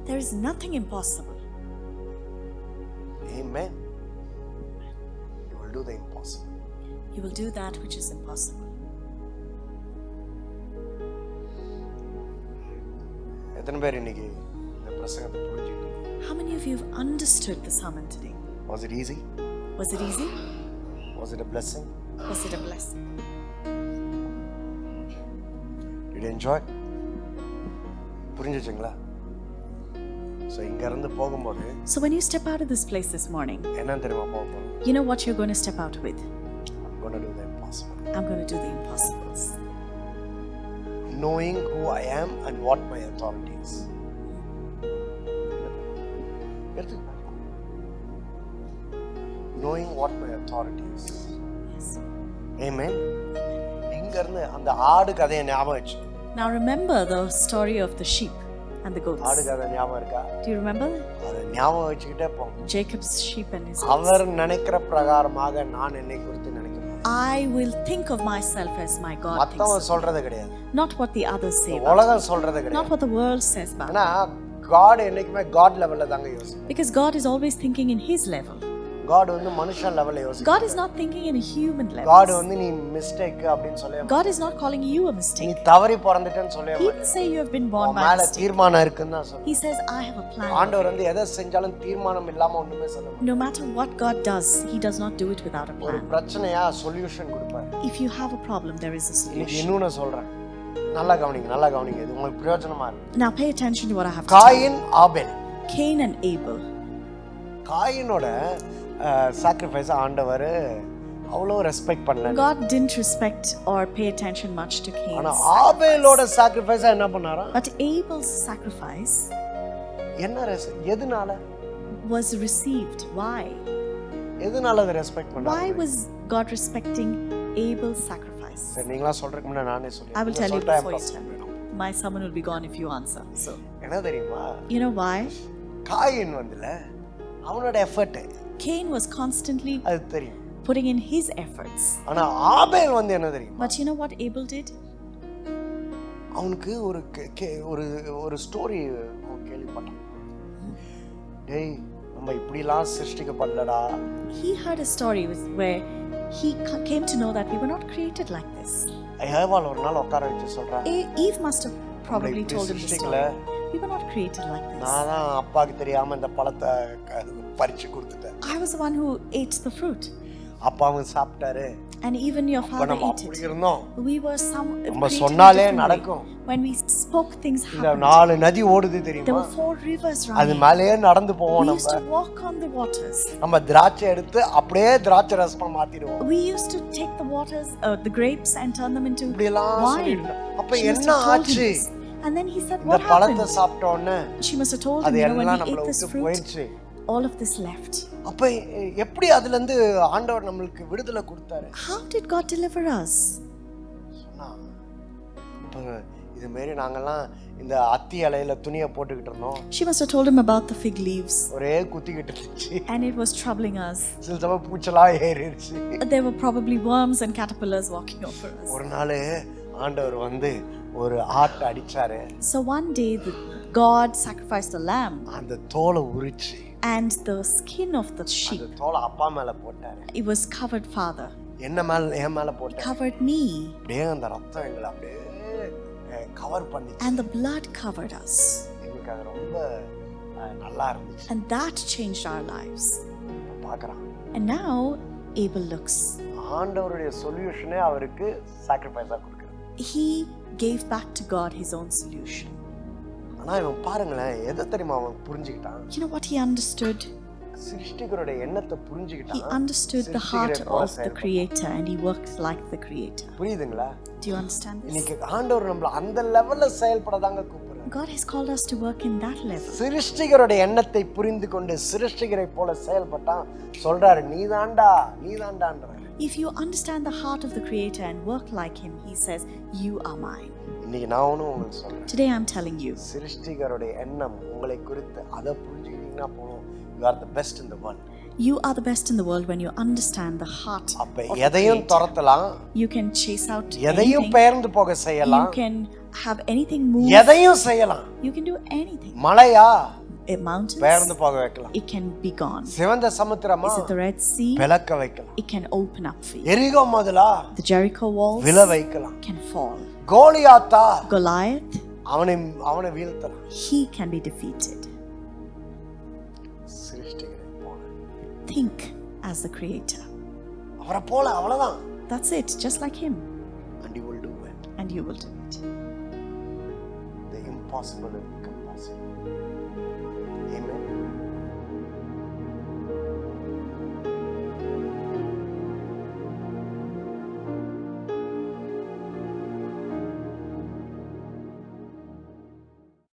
There is nothing impossible. Amen. You will do the impossible. You will do that which is impossible. எத்தனை பேர் இன்னைக்கு இந்த பிரசங்கத்தை புரிஞ்சுக்கிட்டீங்க? How many of you have understood the sermon today? Was it easy? Was it easy? Was it a blessing? Was it a blessing? Did you enjoy? புரிஞ்சுச்சுங்களா? So இங்க இருந்து போகும்போது So when you step out of this place this morning, என்ன தெரியுமா போக போறோம்? you know what you're going to step out with? I'm going to do the impossible. I'm going to do the impossibles. Knowing who I am and what my authority is. Knowing what my authority is. Yes. Amen. இங்க இருந்து அந்த ஆடு கதையை ஞாபகம் வச்சு. Now remember the story of the sheep and the goats. ஆடு கதை ஞாபகம் இருக்கா? Do you remember? அதை ஞாபகம் வச்சுக்கிட்டே போங்க. Jacob's sheep and his our goats. நினைக்கிற பிரகாரமாக நான் என்னை குறித்து நினைக்கிறேன். I will think of myself as my God thinks மத்தவங்க of me. சொல்றது கிடையாது. Not what the others say about உலகம் சொல்றது me. Not கிடையாது. what the world says about me. ஆனா God என்னைக்குமே God லெவல்ல தாங்க யோசிக்கும். Because God is always thinking in His level. God வந்து மனுஷன் லெவல்ல யோசிக்கும். God is not thinking in a human level. God வந்து நீ மிஸ்டேக் அப்படினு சொல்லவே God is not calling you a நீ mistake. தவறி பிறந்துட்டேன்னு சொல்லவே He didn't say you have been born by மேல mistake. தீர்மானம் இருக்குன்னு தான் சொல்லுவான். He says, I have a plan. ஆண்டவர் வந்து எதை செஞ்சாலும் தீர்மானம் இல்லாம ஒண்ணுமே சொல்ல மாட்டார். No matter what God does, He does not do it without a ஒரு plan. பிரச்சனையா சொல்யூஷன் கொடுப்பார். If you have a problem, there is a இன்னைக்கு solution. இன்னொன்னு சொல்றேன். நல்லா கவனிங்க இது உங்களுக்கு பிரயோஜனமா இருக்கு. Now pay attention to what I have to tell you. Cain Abel. Cain and Abel. காயினோட சாக்ரிஃபைஸ் ஆண்டவர் அவ்வளோ ரெஸ்பெக்ட் பண்ணல. God didn't respect or pay attention much to ஆனா Cain's. ஆபேலோட சாக்ரிஃபைஸா என்ன பண்ணாரா? But Abel's sacrifice என்ன எதனால was received. Why? எதனால அதை ரெஸ்பெக்ட் Why பண்ணாரு? was God respecting Abel's sacrifice? சரி நீங்களா சொல்றதுக்கு முன்னாடி நானே I will tell you சொல்றேன். before you tell me. My sermon will be gone if you answer. So, என்ன தெரியுமா? you know why? காயின் வந்துல அவனோட எஃபர்ட் Cain was constantly அது தெரியும். putting in his efforts. ஆனா ஆபேல் வந்து என்ன தெரியுமா? But you know what Abel did? அவனுக்கு ஒரு ஒரு ஒரு ஸ்டோரி கேள்விப்பட்டான். டேய் நம்ம இப்படிலாம் சிருஷ்டிக்கப்படலடா. He heard a story where he came to know that we were not created like this. ஏவாள் ஒரு நாள் உட்கார வச்சு சொல்றா. Eve must have probably told him the story. We were not created like this. நான் தான் அப்பாக்கு தெரியாம இந்த பழத்தை பறிச்சு கொடுத்துட்டேன். I was the one who ate the fruit. அப்பாவும் சாப்பிட்டாரு. And even your father ate அப்படி it. இருந்தோம். We were some நம்ம சொன்னாலே நடக்கும். When we spoke, things இந்த happened. 4 நதி ஓடுது There தெரியுமா? were 4 rivers அது running. மேலயே நடந்து போவோம் We used நம்ம. to walk on the waters. நம்ம திராட்சை எடுத்து அப்படியே திராட்சை ரசமா மாத்திடுவோம். We used to take the waters, the grapes, and turn them into இப்படி எல்லாம் wine. சொல்லிருந்தோம். அப்ப She must என்ன have told him ஆச்சு? this. And then he said, இந்த what பழத்தை happened? சாப்பிட்ட உடனே She must have told him, அது you know, when எல்லாம் we நம்மள ate this விட்டு fruit, போயிடுச்சு. all of this left. அப்ப எப்படி அதுல இருந்து ஆண்டவர் நம்மளுக்கு விடுதலை கொடுத்தாரு? How did God deliver us? சொன்னா இப்ப இது மாதிரி நாங்கெல்லாம் இந்த அத்தி இலையில துணியை போட்டுக்கிட்டு இருந்தோம். She must have told him about the fig leaves. ஒரே குத்திக்கிட்டு இருந்துச்சு. And it was troubling us. சில சமயம் பூச்செல்லாம் ஏறிடுச்சு. There were probably worms and caterpillars walking over us. ஒரு நாள் ஆண்டவர் வந்து ஒரு ஆட்டை அடிச்சாரு. So one day God sacrificed a lamb. அந்த தோலை உரிச்சு And the skin of the sheep, அந்த தோலை அப்பா மேல போட்டாரு. it was covered Father. என்ன மேல என் மேல போட்டாரு. Covered me. அப்படியே அந்த ரத்தம் எங்களை அப்படியே கவர் பண்ணிச்சு. And the blood covered us. எனக்கு அது ரொம்ப நல்லா இருந்துச்சு. And that changed our lives. பார்க்கறான். And now Abel looks. ஆண்டவருடைய சொல்யூஷனே அவருக்கு சாக்ரிஃபைஸா கொடுக்கிறார். He gave back to God his own solution. ஆனா இவன் பாருங்களேன் எதை தெரியுமா அவன் புரிஞ்சுக்கிட்டான்? You know what he understood? சிருஷ்டிகருடைய எண்ணத்தை He புரிஞ்சுக்கிட்டான். understood the heart of the Creator and he worked like the Creator. புரியுதுங்களா? Do you understand this? இன்னைக்கு ஆண்டவர் நம்மள அந்த லெவல்ல செயல்படதாங்க கூப்பிடுறார். God has called us to work in that level. சிருஷ்டிகருடைய எண்ணத்தை புரிந்து கொண்டு சிருஷ்டிகரை போல செயல்பட்டான் சொல்றாரு நீதாண்டான்றாரு. If you understand the heart of the Creator and work like him, he says, you are mine. இன்னைக்கு நான் உங்களுக்கு சொல்றேன். Today I'm telling you. சிருஷ்டிகருடைய எண்ணம் உங்களை குறித்து அதை புரிஞ்சுக்கிட்டீங்கன்னா போதும். You are the best in the world. You are the best in the world when you understand the heart அப்ப of the எதையும் Creator. துரத்தலாம், You can chase out எதையும் anything. பெயர்ந்து போக You செய்யலாம், can have anything move. எதையும் செய்யலாம். You can do anything. மலையா Mountains, பெயர்ந்து போக வைக்கலாம், it can be gone. சிவந்த சமுத்திரமா Is it the Red Sea? விளக்க வைக்கலாம், It can open up for you. எரிகோ மதுலா The Jericho walls விழ வைக்கலாம், can fall. கோலியாத்தா Goliath, அவனை வீழ்த்தலாம். he can be defeated. சிருஷ்டிகரை போல Think as the Creator. அவரை போல, அவ்வளவுதான். That's it, just like him. And you will do it. And you will do it. The impossible will become possible. Amen.